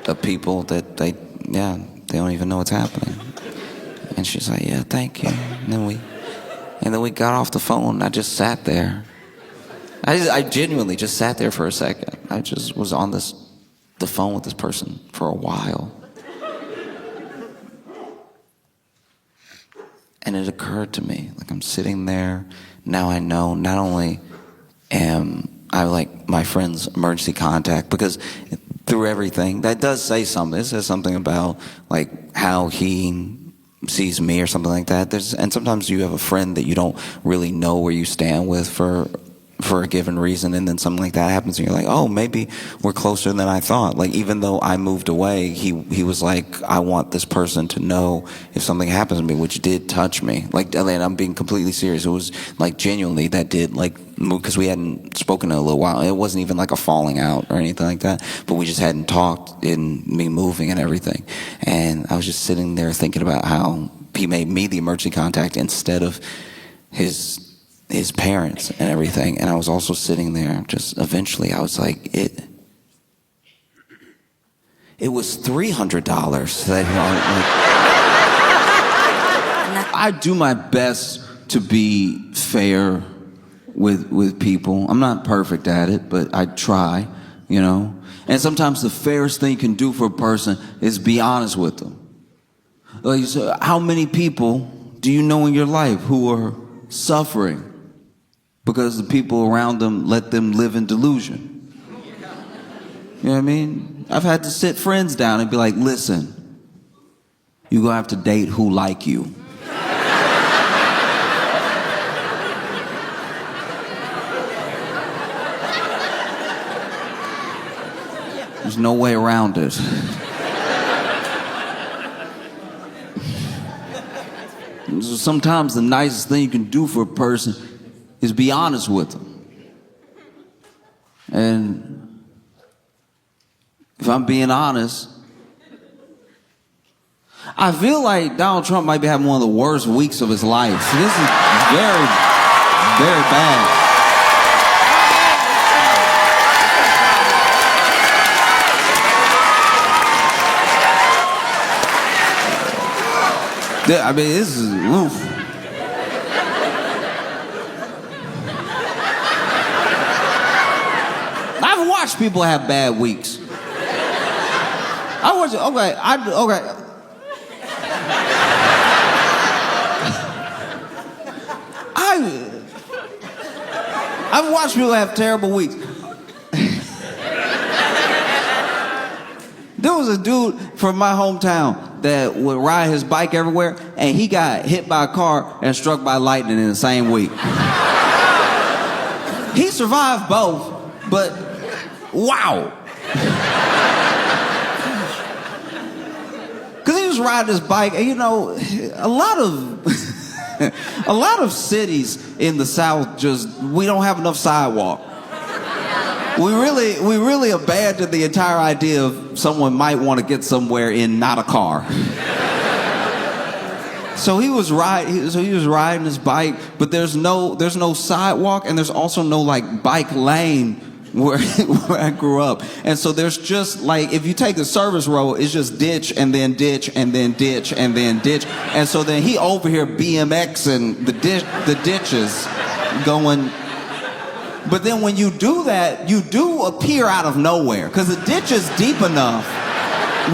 of people that they don't even know what's happening. And she's like, yeah, thank you. And then we got off the phone, and I just sat there. I genuinely just sat there for a second. I just was on the phone with this person for a while. And it occurred to me, like, I'm sitting there, now I know not only am I like my friend's emergency contact, because through everything, that does say something. It says something about like how he sees me or something like that. And sometimes you have a friend that you don't really know where you stand with for a given reason, and then something like that happens and you're like, oh, maybe we're closer than I thought. Like, even though I moved away, he was like, I want this person to know if something happens to me, which did touch me. Like, and I'm being completely serious. It was like, genuinely, that did like move, because we hadn't spoken in a little while. It wasn't even like a falling out or anything like that, but we just hadn't talked in me moving and everything. And I was just sitting there thinking about how he made me the emergency contact instead of his parents and everything. And I was also sitting there, just eventually I was like, it was $300 that I do my best to be fair with people. I'm not perfect at it, but I try, you know. And sometimes the fairest thing you can do for a person is be honest with them. Like, so how many people do you know in your life who are suffering because the people around them let them live in delusion? You know what I mean? I've had to sit friends down and be like, listen, you're going to have to date who like you. There's no way around it. Sometimes the nicest thing you can do for a person is be honest with them. And if I'm being honest, I feel like Donald Trump might be having one of the worst weeks of his life. This is very, very bad. I mean, this is, oof. I've watched people have bad weeks. I've watched people have terrible weeks. There was a dude from my hometown that would ride his bike everywhere, and he got hit by a car and struck by lightning in the same week. He survived both, but wow. Because he was riding his bike, and you know, a lot of cities in the South we don't have enough sidewalk. We really abandoned the entire idea of someone might want to get somewhere in not a car. So he was riding his bike, but there's no sidewalk, and there's also no like bike lane where I grew up. And so there's just like, if you take the service road, it's just ditch and then ditch and then ditch and then ditch. And so then he over here BMXing the ditches going. But then when you do that, you do appear out of nowhere because the ditch is deep enough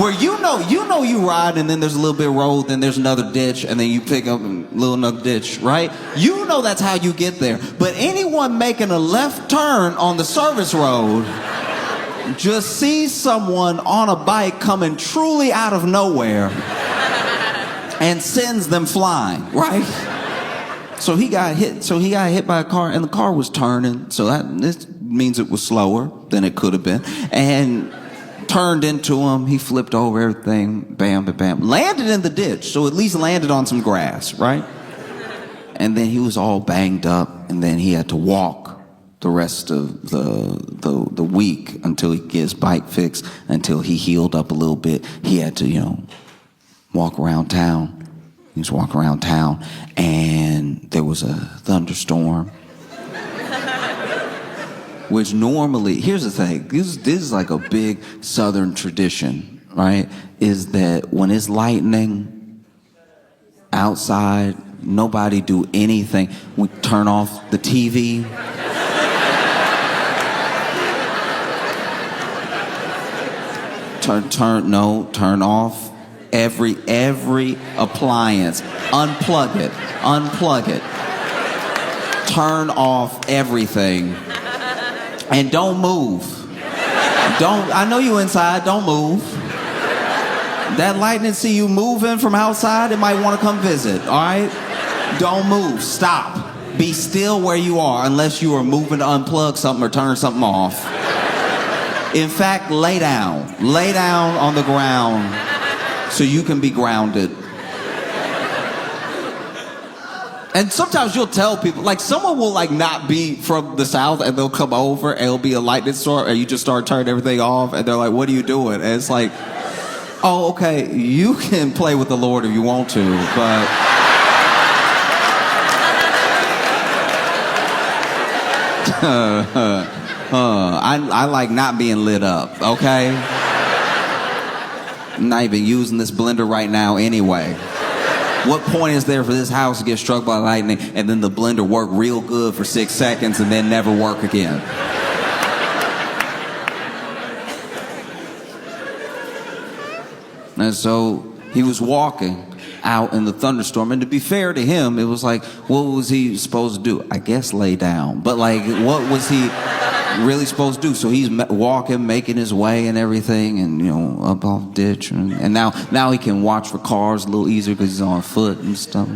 where you know you ride, and then there's a little bit of road, then there's another ditch, and then you pick up a little another ditch, right? You know that's how you get there. But anyone making a left turn on the service road just sees someone on a bike coming truly out of nowhere and sends them flying, right? So he got hit by a car, and the car was turning, so this means it was slower than it could have been, and turned into him. He flipped over everything, bam, bam, bam. Landed in the ditch, so at least landed on some grass, right? And then he was all banged up, and then he had to walk the rest of the week until he get his bike fixed, until he healed up a little bit. He had to, walk around town. He was walking around town, and there was a thunderstorm. Which normally, here's the thing, this is like a big Southern tradition, right? Is that when it's lightning outside, nobody do anything. We turn off the TV. Turn off every appliance. Unplug it. Turn off everything. And don't move. I know you inside, don't move. That lightning see you moving from outside, it might want to come visit, all right? Don't move, stop. Be still where you are unless you are moving to unplug something or turn something off. In fact, lay down. Lay down on the ground so you can be grounded. And sometimes you'll tell people, like someone will like not be from the South and they'll come over and it'll be a lightning storm and you just start turning everything off and they're like, what are you doing? And it's like, oh, okay, you can play with the Lord if you want to, but... I like not being lit up, okay? I'm not even using this blender right now anyway. What point is there for this house to get struck by lightning and then the blender work real good for 6 seconds and then never work again? And so he was walking out in the thunderstorm, and to be fair to him, it was like, what was he supposed to do? I guess lay down. But like, what was he really supposed to do? So he's walking, making his way and everything, and up off ditch, and now he can watch for cars a little easier because he's on foot and stuff,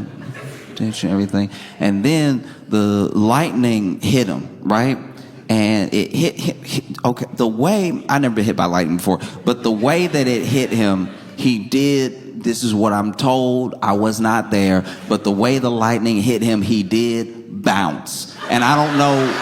ditch and everything. And then the lightning hit him, right? And it hit okay, the way, I never been hit by lightning before, but the way that it hit him, he did, this is what I'm told, I was not there, but the way the lightning hit him, he did bounce. And I don't know,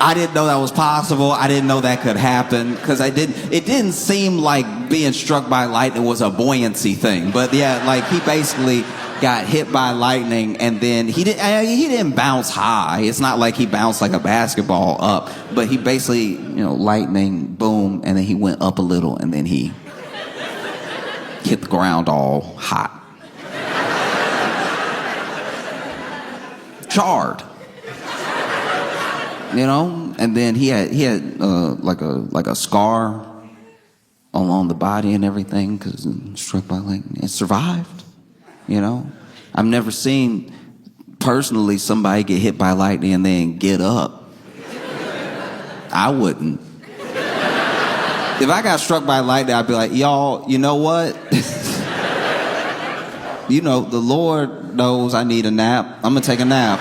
I didn't know that was possible. I didn't know that could happen because it didn't seem like being struck by lightning was a buoyancy thing. But yeah, like he basically got hit by lightning, and then he didn't bounce high. It's not like he bounced like a basketball up, but he basically, lightning, boom, and then he went up a little, and then he hit the ground all hot. Charred. And then he had like a scar on the body and everything because struck by lightning. It survived. I've never seen personally somebody get hit by lightning and then get up. I wouldn't. If I got struck by lightning, I'd be like, y'all, you know what? The Lord knows I need a nap. I'm gonna take a nap.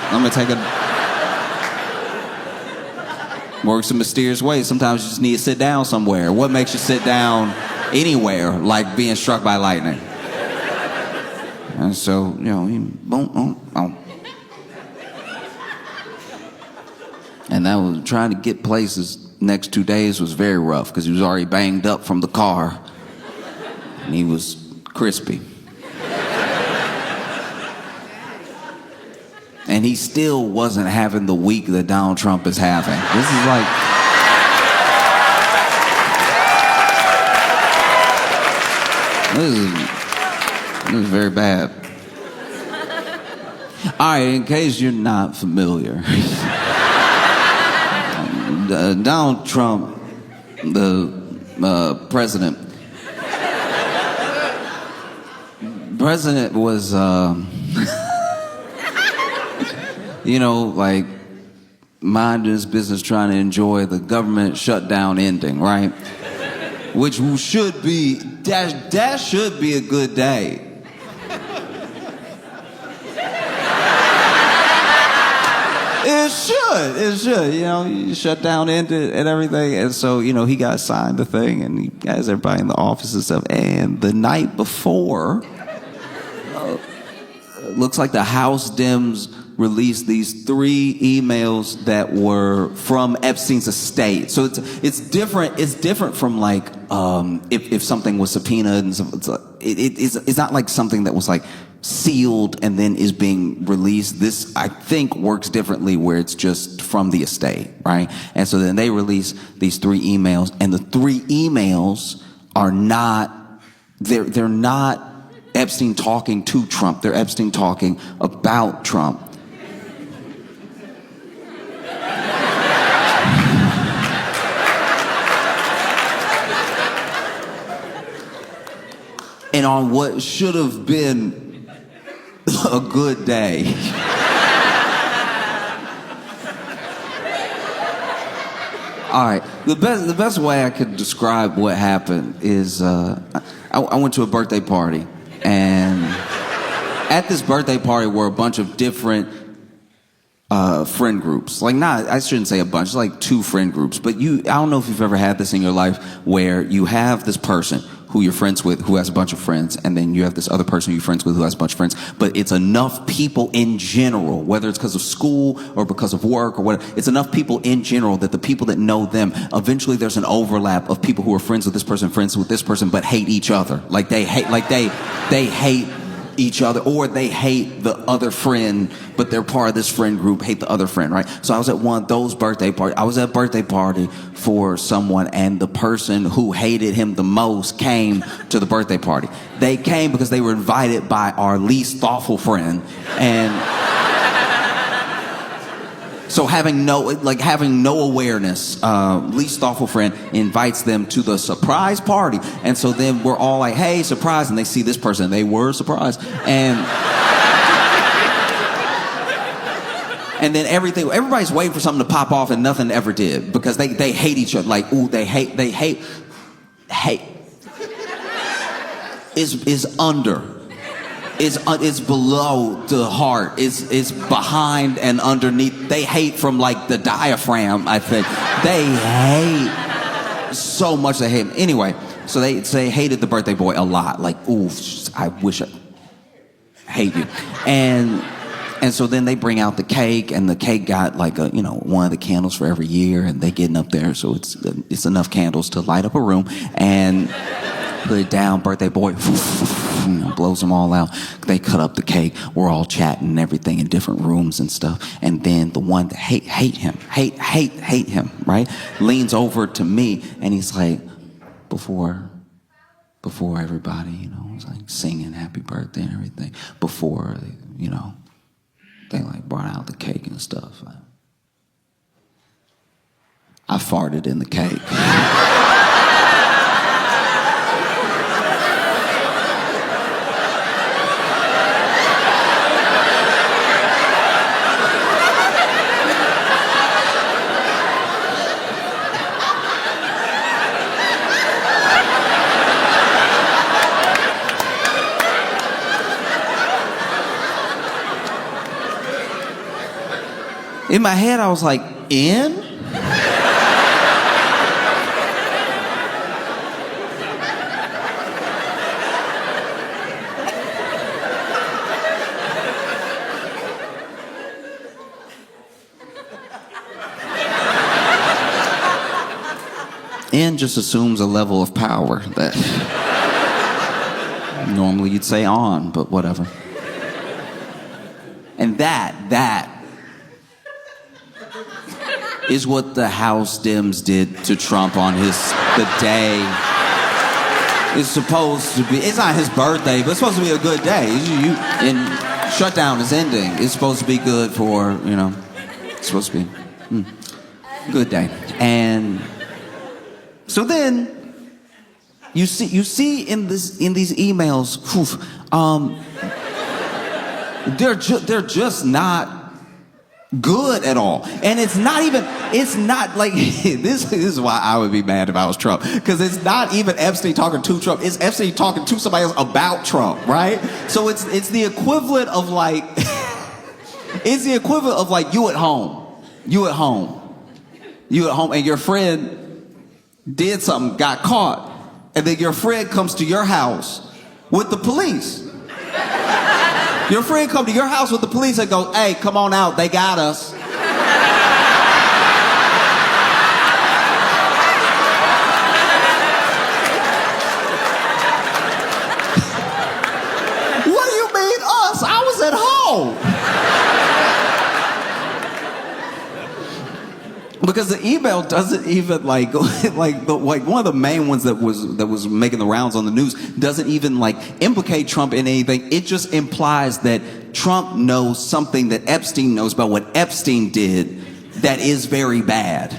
Works in mysterious ways. Sometimes you just need to sit down somewhere. What makes you sit down anywhere like being struck by lightning? And so, he boom, boom, boom. And that was trying to get places next 2 days was very rough because he was already banged up from the car. and he was crispy. And he still wasn't having the week that Donald Trump is having. This is like... This is very bad. All right, in case you're not familiar, Donald Trump, the president was, you know, like minding his business, trying to enjoy the government shutdown ending, right? Which should be, that should be a good day. It should, you know, you shut down ended and everything. And so, you know, he got signed the thing and he has everybody in the office and stuff. And the night before, looks like the House Dems released these 3 emails that were from Epstein's estate. So it's different. It's different from like if something was subpoenaed and it's not like something that was like sealed and then is being released. This, I think, works differently where it's just from the estate, right? And so then they release these 3 emails, and the 3 emails are not, they're not Epstein talking to Trump. They're Epstein talking about Trump. And on what should have been a good day. All right, the best way I could describe what happened is I went to a birthday party, and at this birthday party were a bunch of different friend groups. Like, I shouldn't say a bunch, like 2 friend groups. But I don't know if you've ever had this in your life where you have this person who you're friends with who has a bunch of friends, and then you have this other person you're friends with who has a bunch of friends. But it's enough people in general, whether it's because of school or because of work or whatever, it's enough people in general that the people that know them, eventually there's an overlap of people who are friends with this person, but hate each other. Like they hate each other, or they hate the other friend, but they're part of this friend group, hate the other friend, right? So I was at one of those birthday parties. I was at a birthday party for someone, and the person who hated him the most came to the birthday party. They came because they were invited by our least thoughtful friend, and so having no awareness, least thoughtful friend invites them to the surprise party. And so then we're all like, hey, surprise. And they see this person. They were surprised. And then everybody's waiting for something to pop off, and nothing ever did, because they hate each other. Like, ooh, they hate is under. It's below the heart. It's behind and underneath. They hate from like the diaphragm, I think. They hate so much. They hate him. Anyway, so they hated the birthday boy a lot. Like, ooh, I wish I hate you. And so then they bring out the cake, and the cake got like one of the candles for every year, and they getting up there, so it's enough candles to light up a room, and put it down. Birthday boy blows them all out. They cut up the cake. We're all chatting and everything in different rooms and stuff. And then the one that hate him, right, leans over to me, and he's like, before everybody, was like singing happy birthday and everything, before they like brought out the cake and stuff, I farted in the cake. In my head, I was like, in? In just assumes a level of power that Normally you'd say on, but whatever. And that is what the House Dems did to Trump on the day. It's supposed to be, it's not his birthday, but it's supposed to be a good day. And shutdown is ending. It's supposed to be good for, it's supposed to be good day. And so then you see in these emails, they're just not good at all. And it's not like, this is why I would be mad if I was Trump. Because it's not even Epstein talking to Trump, it's Epstein talking to somebody else about Trump, right? So it's the equivalent of like, you at home, and your friend did something, got caught, and then your friend comes to your house with the police. Your friend come to your house with the police and goes, hey, come on out, they got us. What do you mean us? I was at home. Because the email doesn't even like one of the main ones that was making the rounds on the news doesn't even like implicate Trump in anything. It just implies that Trump knows something that Epstein knows about what Epstein did that is very bad.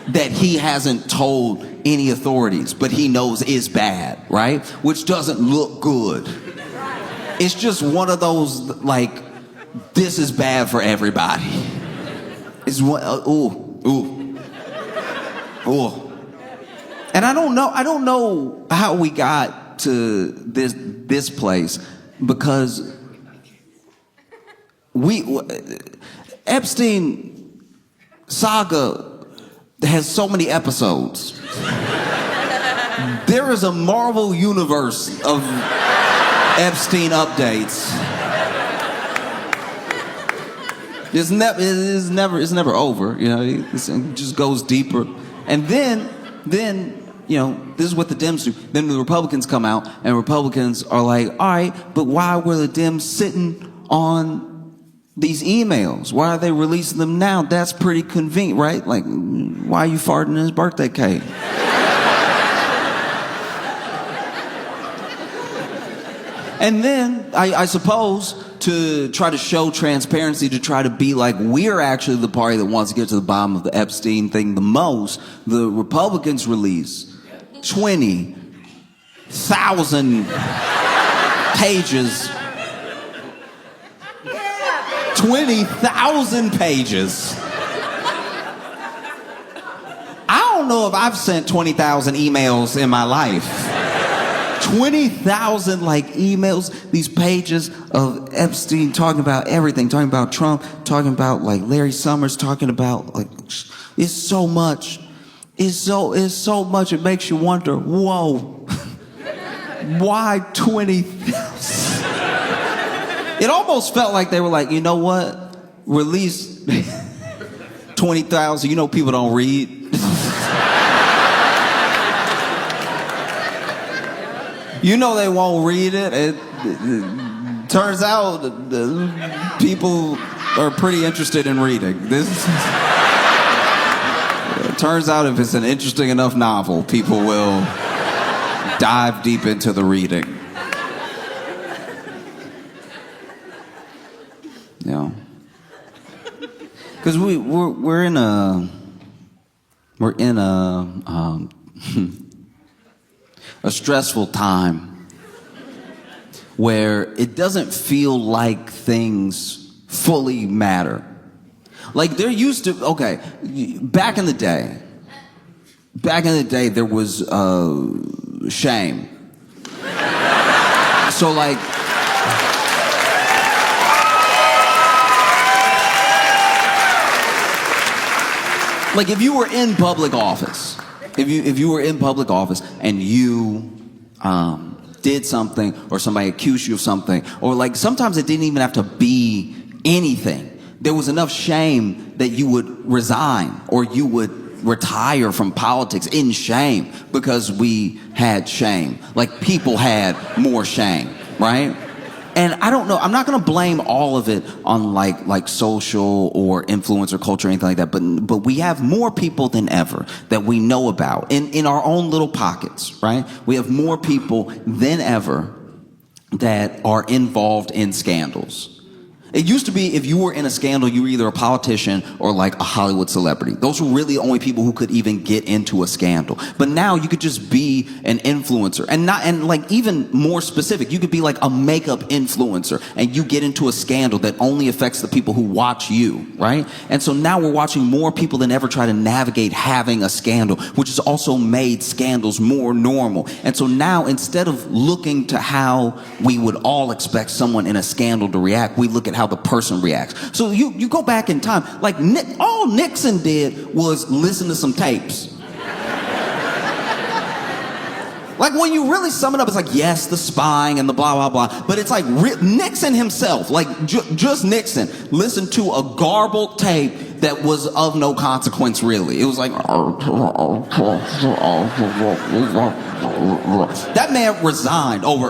That he hasn't told any authorities, but he knows is bad, right? Which doesn't look good. It's just one of those like, this is bad for everybody. Is what ooh. And I don't know how we got to this place, because Epstein saga has so many episodes. There is a Marvel universe of Epstein updates. It's never over, it just goes deeper. And then, this is what the Dems do. Then the Republicans come out, and Republicans are like, all right, but why were the Dems sitting on these emails? Why are they releasing them now? That's pretty convenient, right? Like, why are you farting in his birthday cake? And then, I suppose, to try to show transparency, to try to be like, we're actually the party that wants to get to the bottom of the Epstein thing the most, the Republicans release 20,000 pages. 20,000 pages. I don't know if I've sent 20,000 emails in my life. 20,000 like emails, these pages of Epstein talking about everything, talking about Trump, talking about like Larry Summers, talking about like, it's so much. It's so much, it makes you wonder, whoa, why 20,000? It almost felt like they were like, you know what, release 20,000, people don't read. They won't read it. It turns out people are pretty interested in reading. It turns out if it's an interesting enough novel, people will dive deep into the reading. Because we're in a stressful time where it doesn't feel like things fully matter. Like there used to, back in the day, there was shame. So like, if you were in public office, if you were in public office and you did something, or somebody accused you of something, or like sometimes it didn't even have to be anything. There was enough shame that you would resign, or you would retire from politics in shame because we had shame. Like people had more shame, right? And I don't know, I'm not gonna blame all of it on like social or influencer culture or anything like that, but we have more people than ever that we know about in our own little pockets, right? We have more people than ever that are involved in scandals. It used to be if you were in a scandal, you were either a politician or like a Hollywood celebrity. Those were really the only people who could even get into a scandal. But now you could just be an influencer and like even more specific, you could be like a makeup influencer and you get into a scandal that only affects the people who watch you, right? And so now we're watching more people than ever try to navigate having a scandal, which has also made scandals more normal. And so now instead of looking to how we would all expect someone in a scandal to react, we look at how the person reacts. So you go back in time, like all Nixon did was listen to some tapes. Like when you really sum it up, it's like, yes, the spying and the blah, blah, blah. But it's like Nixon himself, like just Nixon, listened to a garbled tape that was of no consequence, really. It was like, that man resigned over.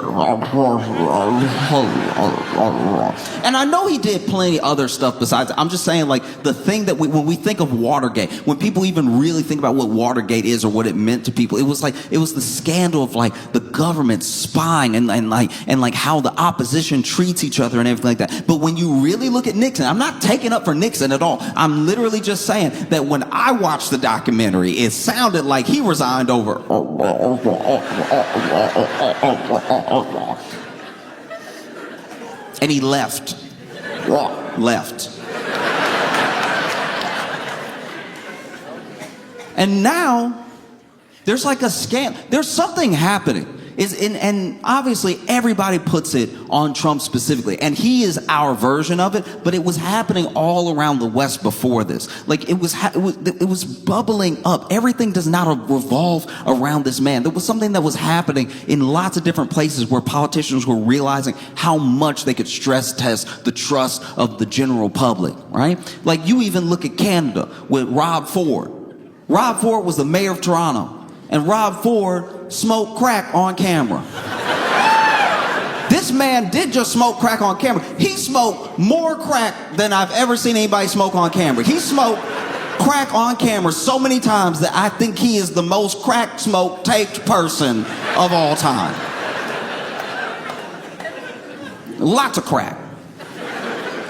And I know he did plenty other stuff besides. I'm just saying, like, the thing that when we think of Watergate, when people even really think about what Watergate is or what it meant to people, it was the scandal of like the government spying and like how the opposition treats each other and everything like that. But when you really look at Nixon, I'm not taking up for Nixon at all. I'm literally just saying that when I watched the documentary, it sounded like he resigned over. And he left. And now there's like a scam. There's something happening. And obviously everybody puts it on Trump specifically, and he is our version of it, but it was happening all around the West before this. Like it was bubbling up. Everything does not revolve around this man. There was something that was happening in lots of different places where politicians were realizing how much they could stress test the trust of the general public, right? Like you even look at Canada with Rob Ford. Rob Ford was the mayor of Toronto. And Rob Ford smoked crack on camera. This man did just smoke crack on camera. He smoked more crack than I've ever seen anybody smoke on camera. He smoked crack on camera so many times that I think he is the most crack smoke taped person of all time. Lots of crack.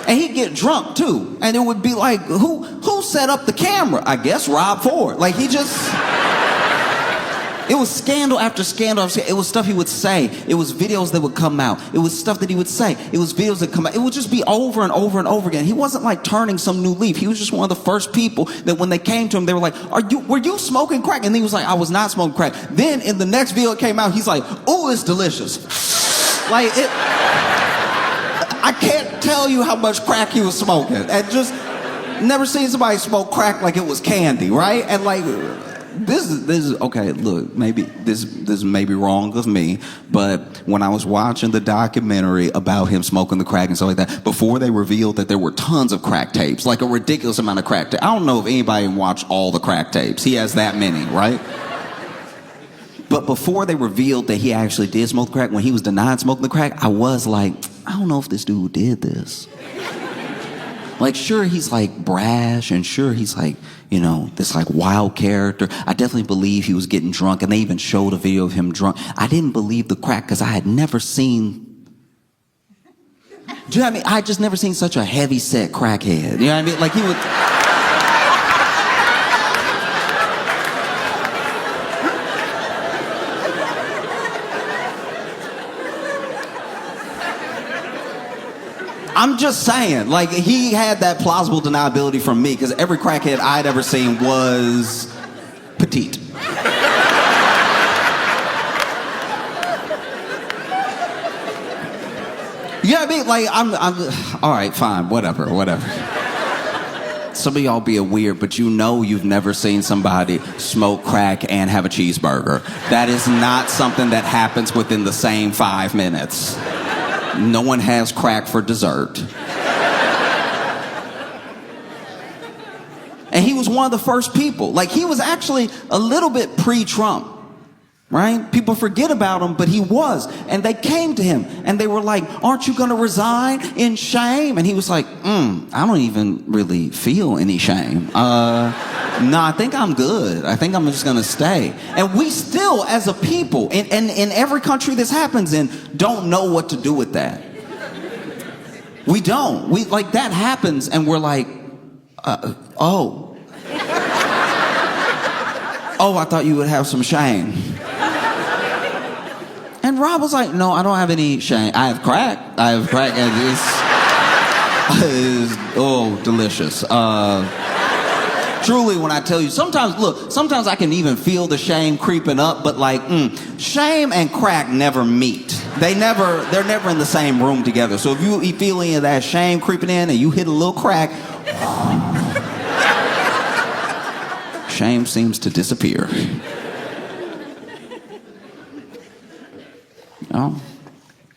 And he'd get drunk too. And it would be like, who set up the camera? I guess Rob Ford. Like he just... It was scandal after scandal after scandal. It was stuff he would say. It was videos that would come out. It was stuff that he would say. It was videos that come out. It would just be over and over and over again. He wasn't like turning some new leaf. He was just one of the first people that when they came to him, they were like, were you smoking crack? And he was like, I was not smoking crack. Then in the next video that came out, he's like, oh, it's delicious. Like it, I can't tell you how much crack he was smoking. And just never seen somebody smoke crack like it was candy, right? And like, This is okay. Look, maybe this may be wrong of me, but when I was watching the documentary about him smoking the crack and stuff like that, before they revealed that there were tons of crack tapes, like a ridiculous amount of crack tapes. I don't know if anybody watched all the crack tapes. He has that many, right? But before they revealed that he actually did smoke crack, when he was denied smoking the crack, I was like, I don't know if this dude did this. Like, sure, he's like brash, and sure, he's like, you know, this like wild character. I definitely believe he was getting drunk, and they even showed a video of him drunk. I didn't believe the crack because I had never seen. Do you know what I mean? I had just never seen such a heavy set crackhead. You know what I mean? Like he would. I'm just saying, like, he had that plausible deniability from me, because every crackhead I'd ever seen was petite. You know what I mean? Like, I'm all right, fine, whatever. Some of y'all being weird, but you know you've never seen somebody smoke crack and have a cheeseburger. That is not something that happens within the same 5 minutes. No one has crack for dessert. And he was one of the first people. Like, he was actually a little bit pre-Trump, right? People forget about him, but he was. And they came to him and they were like, aren't you going to resign in shame? And he was like, I don't even really feel any shame. No, I think I'm good. I think I'm just going to stay. And we still, as a people, in every country this happens in, don't know what to do with that. We don't. We, like, that happens and we're like, oh, I thought you would have some shame. And Rob was like, no, I don't have any shame. I have crack. And it's delicious. Truly, when I tell you, sometimes I can even feel the shame creeping up, but like, shame and crack never meet. They're never in the same room together. So if you feel any of that shame creeping in and you hit a little crack, shame seems to disappear.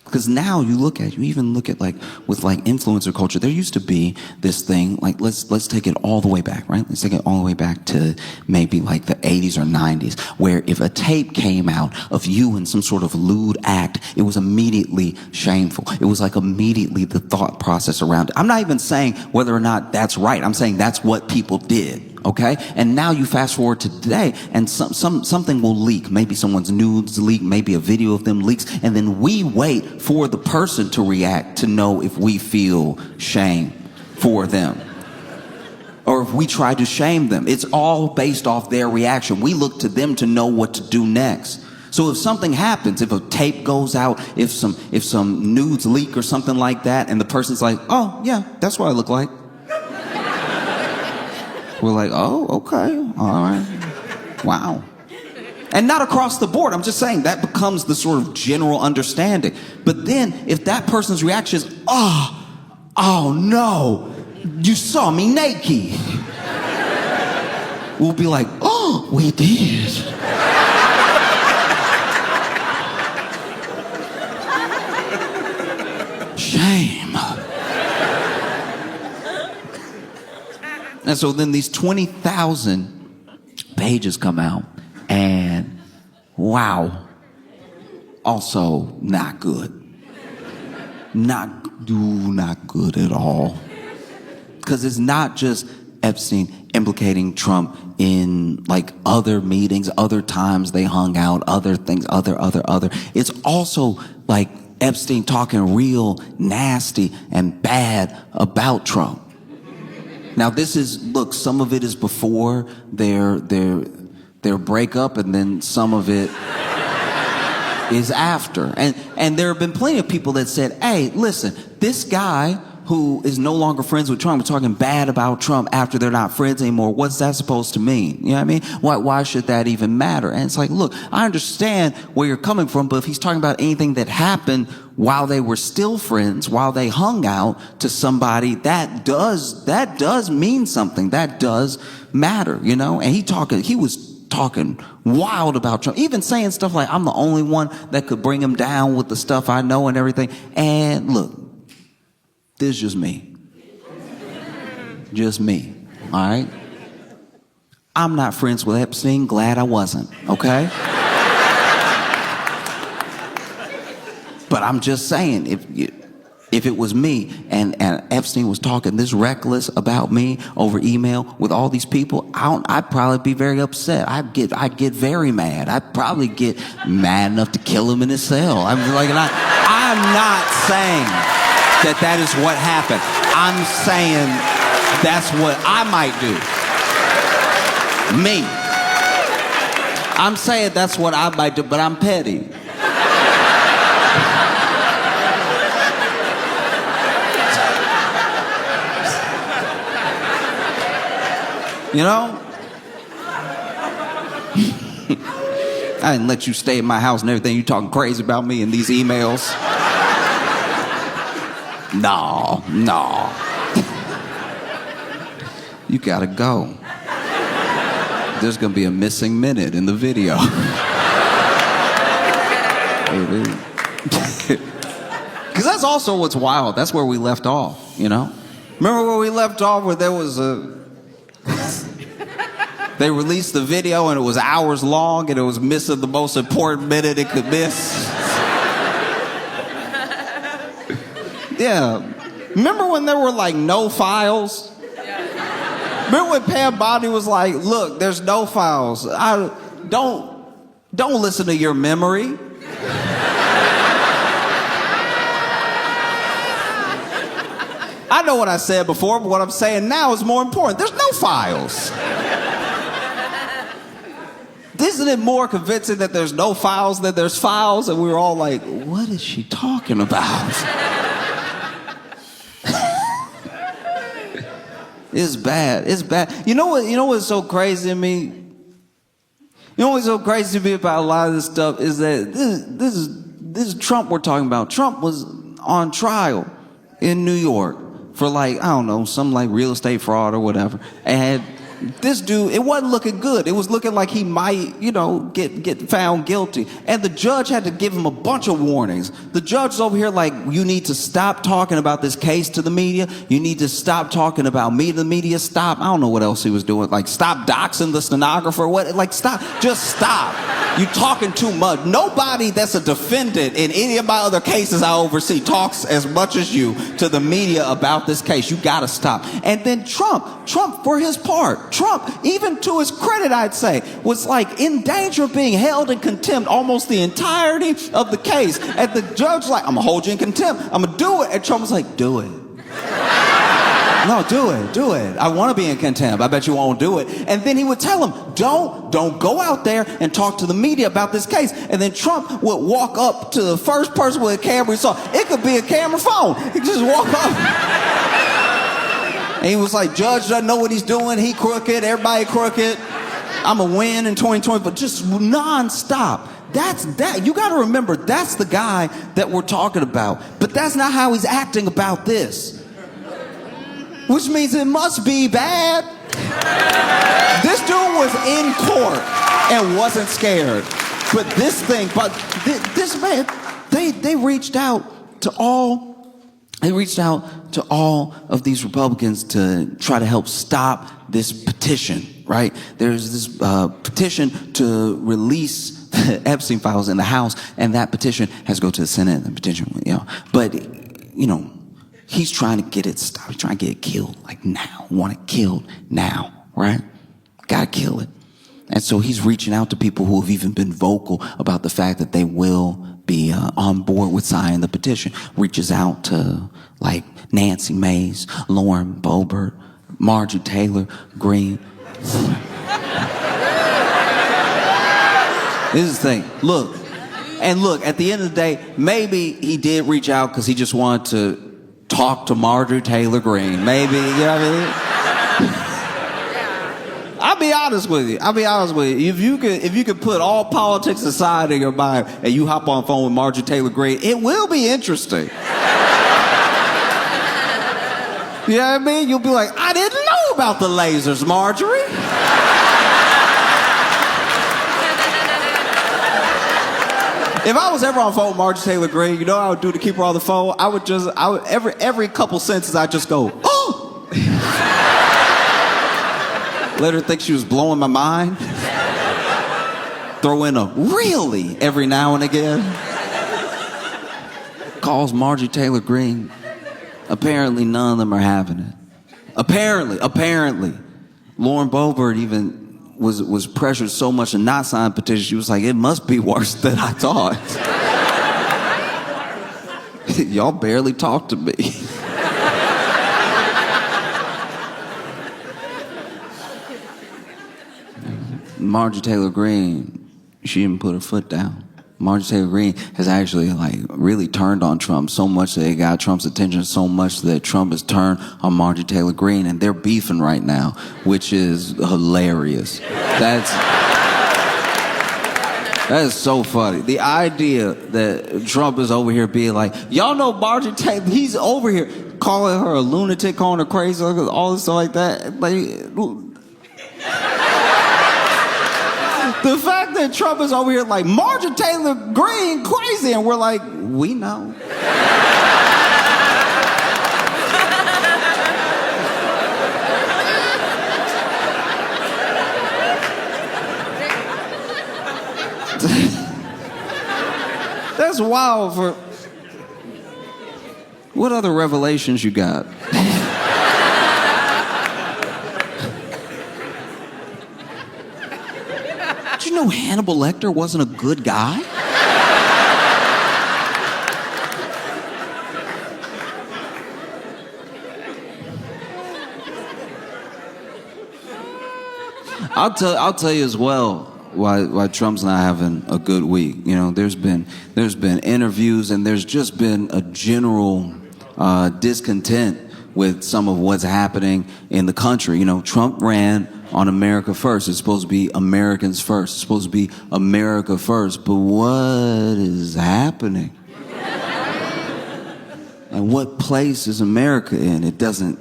Because now you even look at like with like influencer culture, there used to be this thing, like let's take it all the way back, right? Let's take it all the way back to maybe like the 80s or 90s, where if a tape came out of you in some sort of lewd act, it was immediately shameful. It was like immediately the thought process around it. I'm not even saying whether or not that's right. I'm saying that's what people did. Okay? And now you fast forward to today and something will leak. Maybe someone's nudes leak, maybe a video of them leaks, and then we wait for the person to react to know if we feel shame for them. Or if we try to shame them. It's all based off their reaction. We look to them to know what to do next. So if something happens, if a tape goes out, if some nudes leak or something like that, and the person's like, oh yeah, that's what I look like. We're like, oh, okay, all right, wow. And not across the board. I'm just saying that becomes the sort of general understanding. But then if that person's reaction is, oh no, you saw me naked. We'll be like, oh, we did. Shame. And so then these 20,000 pages come out, and wow, also not good. Not good at all. Because it's not just Epstein implicating Trump in like other meetings, other times they hung out, other things, other. It's also like Epstein talking real nasty and bad about Trump. Now this is, look, some of it is before their breakup, and then some of it is after. And there have been plenty of people that said, hey, listen, this guy who is no longer friends with Trump, talking bad about Trump after they're not friends anymore, what's that supposed to mean? You know what I mean? Why should that even matter? And it's like, look, I understand where you're coming from, but if he's talking about anything that happened while they were still friends, while they hung out to somebody, that does mean something. That does matter, you know? And he was talking wild about Trump, even saying stuff like, I'm the only one that could bring him down with the stuff I know and everything. And look, this is just me. Just me, all right? I'm not friends with Epstein. Glad I wasn't, okay? But I'm just saying, if it was me and Epstein was talking this reckless about me over email with all these people, I'd probably be very upset. I'd get very mad. I'd probably get mad enough to kill him in his cell. I'm not saying that is what happened. I'm saying that's what I might do. Me. I'm saying that's what I might do, but I'm petty. You know? I didn't let you stay in my house and everything. You talking crazy about me in these emails. No. You gotta go. There's gonna be a missing minute in the video. Because that's also what's wild. That's where we left off, you know? Remember where we left off, where there was a They released the video and it was hours long and it was missing the most important minute it could miss. Yeah. Remember when there were like no files? Remember when Pam Bondi was like, look, there's no files. Don't listen to your memory. I know what I said before, but what I'm saying now is more important. There's no files. Isn't it more convincing that there's no files than there's files? And we were all like, what is she talking about? It's bad. It's bad. You know what's so crazy to me? You know what's so crazy to me about a lot of this stuff is that this is Trump we're talking about. Trump was on trial in New York for like, I don't know, some like real estate fraud or whatever. And this dude, it wasn't looking good. It was looking like he might, get found guilty. And the judge had to give him a bunch of warnings. The judge is over here like, you need to stop talking about this case to the media. You need to stop talking about me to the media. Stop. I don't know what else he was doing. Like, stop doxing the stenographer. What? Like, stop. Just stop. You talking too much. Nobody that's a defendant in any of my other cases I oversee talks as much as you to the media about this case. You gotta stop. And then Trump for his part, Trump, even to his credit, I'd say, was like in danger of being held in contempt almost the entirety of the case. And the judge was like, I'm gonna hold you in contempt. I'm gonna do it. And Trump was like, do it. No, do it. I want to be in contempt. I bet you won't do it. And then he would tell him, don't go out there and talk to the media about this case. And then Trump would walk up to the first person with a camera he saw. It could be a camera phone. He could just walk up. And he was like, judge doesn't know what he's doing. He crooked. Everybody crooked. I'm a win in 2020, but just nonstop. You got to remember, that's the guy that we're talking about. But that's not how he's acting about this. Which means it must be bad. This dude was in court and wasn't scared. But this man, they reached out to all of these Republicans to try to help stop this petition, right? There's this petition to release the Epstein files in the House, and that petition has to go to the Senate, and the petition, But, he's trying to get it stopped. He's trying to get it killed, like now. Want it killed now, right? Gotta kill it. And so he's reaching out to people who have even been vocal about the fact that they will be on board with signing the petition. Reaches out to, like, Nancy Mace, Lauren Boebert, Marjorie Taylor Greene. This is the thing. Look, at the end of the day, maybe he did reach out because he just wanted to talk to Marjorie Taylor Greene. Maybe, you know what I mean? I'll be honest with you. If you could put all politics aside in your mind and you hop on the phone with Marjorie Taylor Greene, it will be interesting. You know what I mean? You'll be like, I didn't know about the lasers, Marjorie. If I was ever on the phone with Marjorie Taylor Greene, you know what I would do to keep her on the phone? I would every couple sentences, I'd just go, oh! Let her think she was blowing my mind. Throw in a really every now and again. Calls Marjorie Taylor Greene. Apparently none of them are having it. Apparently. Lauren Boebert even was pressured so much to not sign the petition, she was like, it must be worse than I thought. Y'all barely talk to me. Marjorie Taylor Greene, she didn't put her foot down. Marjorie Taylor Greene has actually really turned on Trump so much that it got Trump's attention so much that Trump has turned on Marjorie Taylor Greene, and they're beefing right now, which is hilarious. That is so funny. The idea that Trump is over here being like, y'all know Marjorie Taylor, he's over here calling her a lunatic, calling her crazy, all this stuff like that. The fact that Trump is over here like, Marjorie Taylor Greene crazy, and we're like, we know. That's wild for... What other revelations you got? Did you know Hannibal Lecter wasn't a good guy? I'll tell you as well why Trump's not having a good week. You know, there's been interviews, and there's just been a general discontent with some of what's happening in the country. You know, Trump ran on America First. It's supposed to be Americans first. It's supposed to be America first. But what is happening? And what place is America in? It doesn't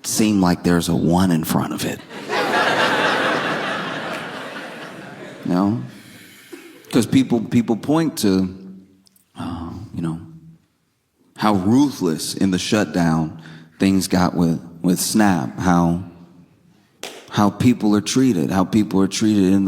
seem like there's a one in front of it. You know? Because people point to, you know, how ruthless in the shutdown things got with Snap, how people are treated in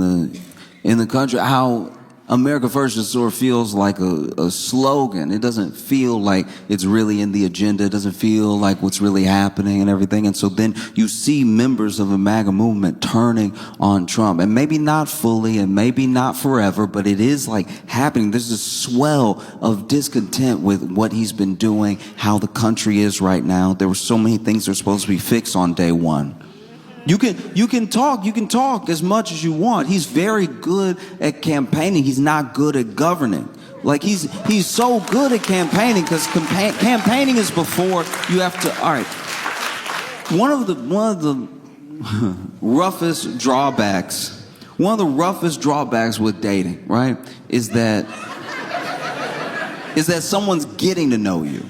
the country, how America First just sort of feels like a slogan. It doesn't feel like it's really in the agenda. It doesn't feel like what's really happening and everything. And so then you see members of the MAGA movement turning on Trump. And maybe not fully and maybe not forever, but it is like happening. There's a swell of discontent with what he's been doing, how the country is right now. There were so many things that were supposed to be fixed on day one. You can talk as much as you want. He's very good at campaigning. He's not good at governing. Like he's so good at campaigning because campaigning is before you have to. All right. One of the roughest drawbacks with dating, right, is that someone's getting to know you.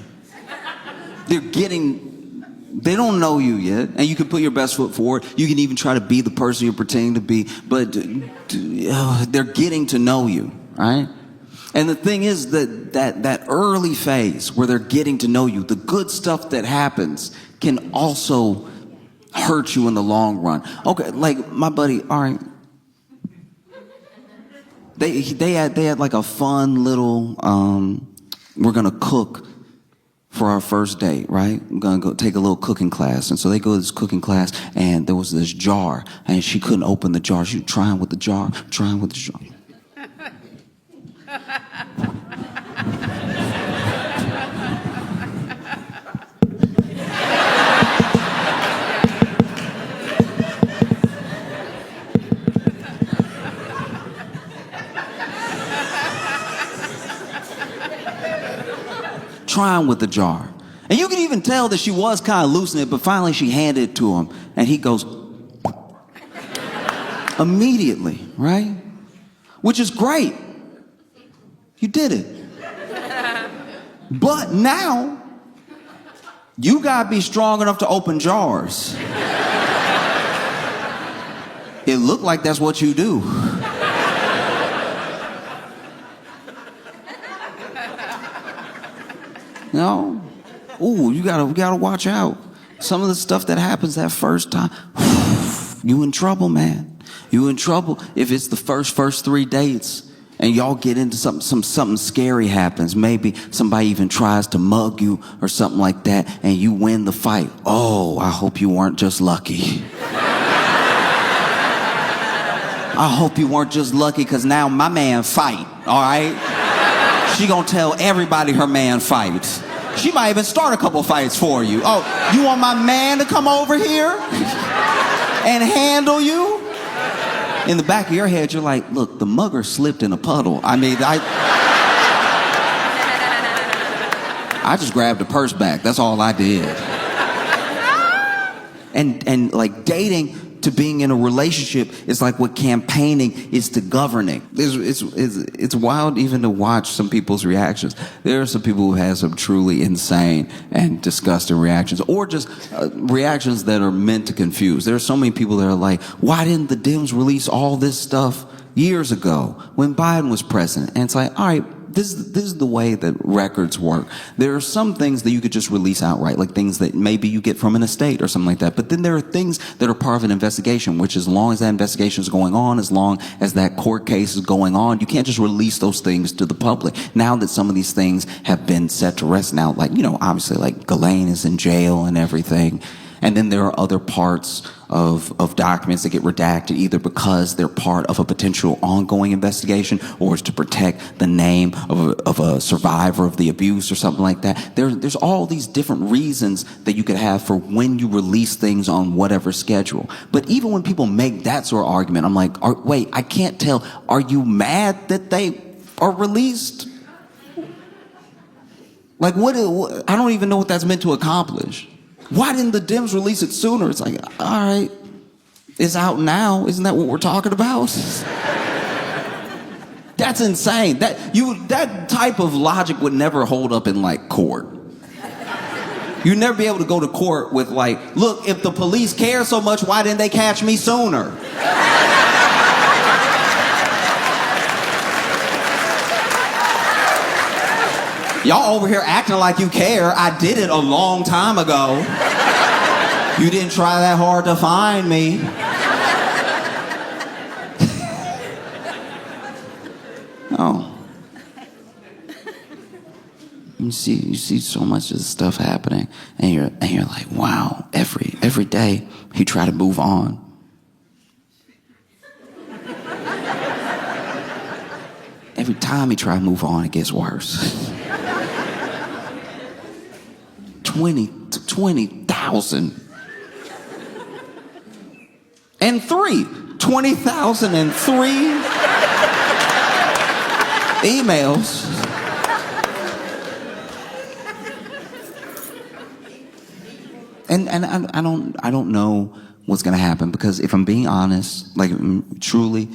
They don't know you yet, and you can put your best foot forward. You can even try to be the person you're pretending to be, but they're getting to know you, right? And the thing is that early phase where they're getting to know you, the good stuff that happens can also hurt you in the long run. Okay, like my buddy, all right, they had like a fun little, we're gonna cook for our first date, right? I'm gonna go take a little cooking class. And so they go to this cooking class, and there was this jar, and she couldn't open the jar. She was trying with the jar. Trying with the jar. And you can even tell that she was kind of loosening it, but finally she handed it to him, and he goes immediately, right? Which is great. You did it. But now you gotta be strong enough to open jars. It looked like that's what you do. No. Ooh, we gotta watch out. Some of the stuff that happens that first time, you in trouble, man. You in trouble if it's the first 3 dates and y'all get into something scary happens. Maybe somebody even tries to mug you or something like that, and you win the fight. Oh, I hope you weren't just lucky. I hope you weren't just lucky, because now my man fight, all right? She gonna tell everybody her man fights. She might even start a couple fights for you. Oh, you want my man to come over here and handle you? In the back of your head, you're like, look, the mugger slipped in a puddle. I mean, I just grabbed the purse back. That's all I did. And like dating to being in a relationship is like what campaigning is to governing. It's wild even to watch some people's reactions. There are some people who have some truly insane and disgusting reactions, or just reactions that are meant to confuse. There are so many people that are like, why didn't the Dems release all this stuff years ago when Biden was president? And it's like, all right, this is the way that records work. There are some things that you could just release outright, like things that maybe you get from an estate or something like that. But then there are things that are part of an investigation, which as long as that investigation is going on, as long as that court case is going on, you can't just release those things to the public. Now that some of these things have been set to rest now, like, obviously like Ghislaine is in jail and everything. And then there are other parts of documents that get redacted either because they're part of a potential ongoing investigation or it's to protect the name of a survivor of the abuse or something like that. There's all these different reasons that you could have for when you release things on whatever schedule. But even when people make that sort of argument, I'm like, wait, I can't tell. Are you mad that they are released? Like, what? I don't even know what that's meant to accomplish. Why didn't the Dems release it sooner? It's like, all right, it's out now. Isn't that what we're talking about? That's insane. That type of logic would never hold up in like court. You'd never be able to go to court with like, look, if the police care so much, why didn't they catch me sooner? Y'all over here acting like you care. I did it a long time ago. You didn't try that hard to find me. Oh. You see so much of this stuff happening, and you're like, wow, every day he try to move on. Every time he try to move on, it gets worse. 20,000. And 20,003 emails. And I don't know what's going to happen, because if I'm being honest, like truly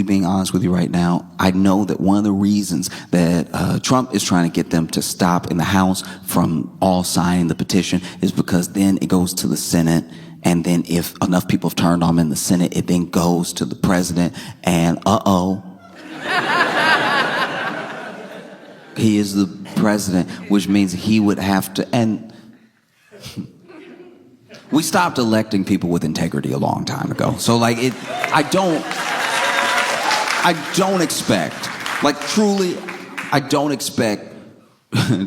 being honest with you right now, I know that one of the reasons that Trump is trying to get them to stop in the House from all signing the petition is because then it goes to the Senate, and then if enough people have turned on him in the Senate, it then goes to the president, and he is the president, which means he would have to, and we stopped electing people with integrity a long time ago. So like I don't expect, like truly, I don't expect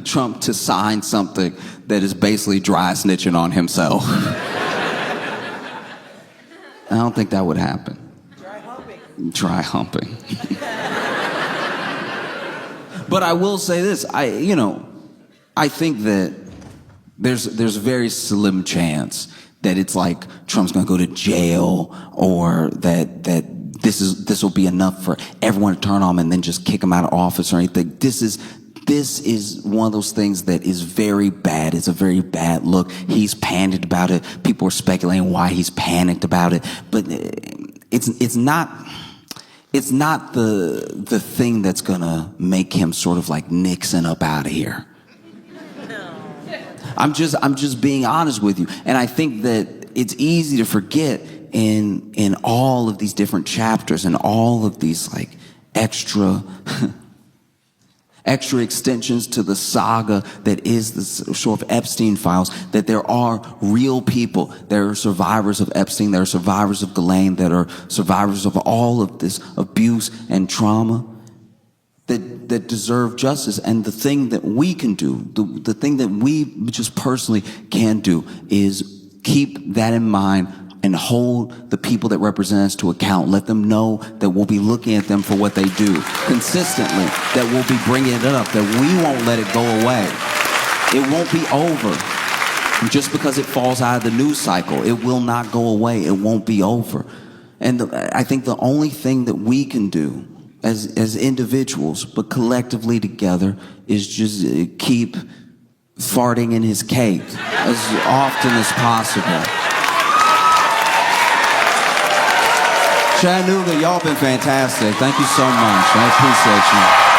Trump to sign something that is basically dry snitching on himself. I don't think that would happen. Dry humping. But I will say this, I think that there's a very slim chance that it's like Trump's gonna go to jail, or that this will be enough for everyone to turn on him and then just kick him out of office or anything. This is one of those things that is very bad. It's a very bad look. He's panicked about it. People are speculating why he's panicked about it, but it's not the thing that's gonna make him sort of like Nixon up out of here. I'm just being honest with you. And I think that it's easy to forget in all of these different chapters and all of these like extra extensions to the saga that is the sort of Epstein files, that there are real people. There are survivors of Epstein. There are survivors of Ghislaine. That are survivors of all of this abuse and trauma that deserve justice. And the thing that we can do, the thing that we just personally can do, is keep that in mind and hold the people that represent us to account. Let them know that we'll be looking at them for what they do consistently, that we'll be bringing it up, that we won't let it go away. It won't be over just because it falls out of the news cycle. It will not go away. It won't be over. And I think the only thing that we can do as individuals, but collectively together, is just keep farting in his cake as often as possible. Chattanooga, y'all been fantastic. Thank you so much. I appreciate you.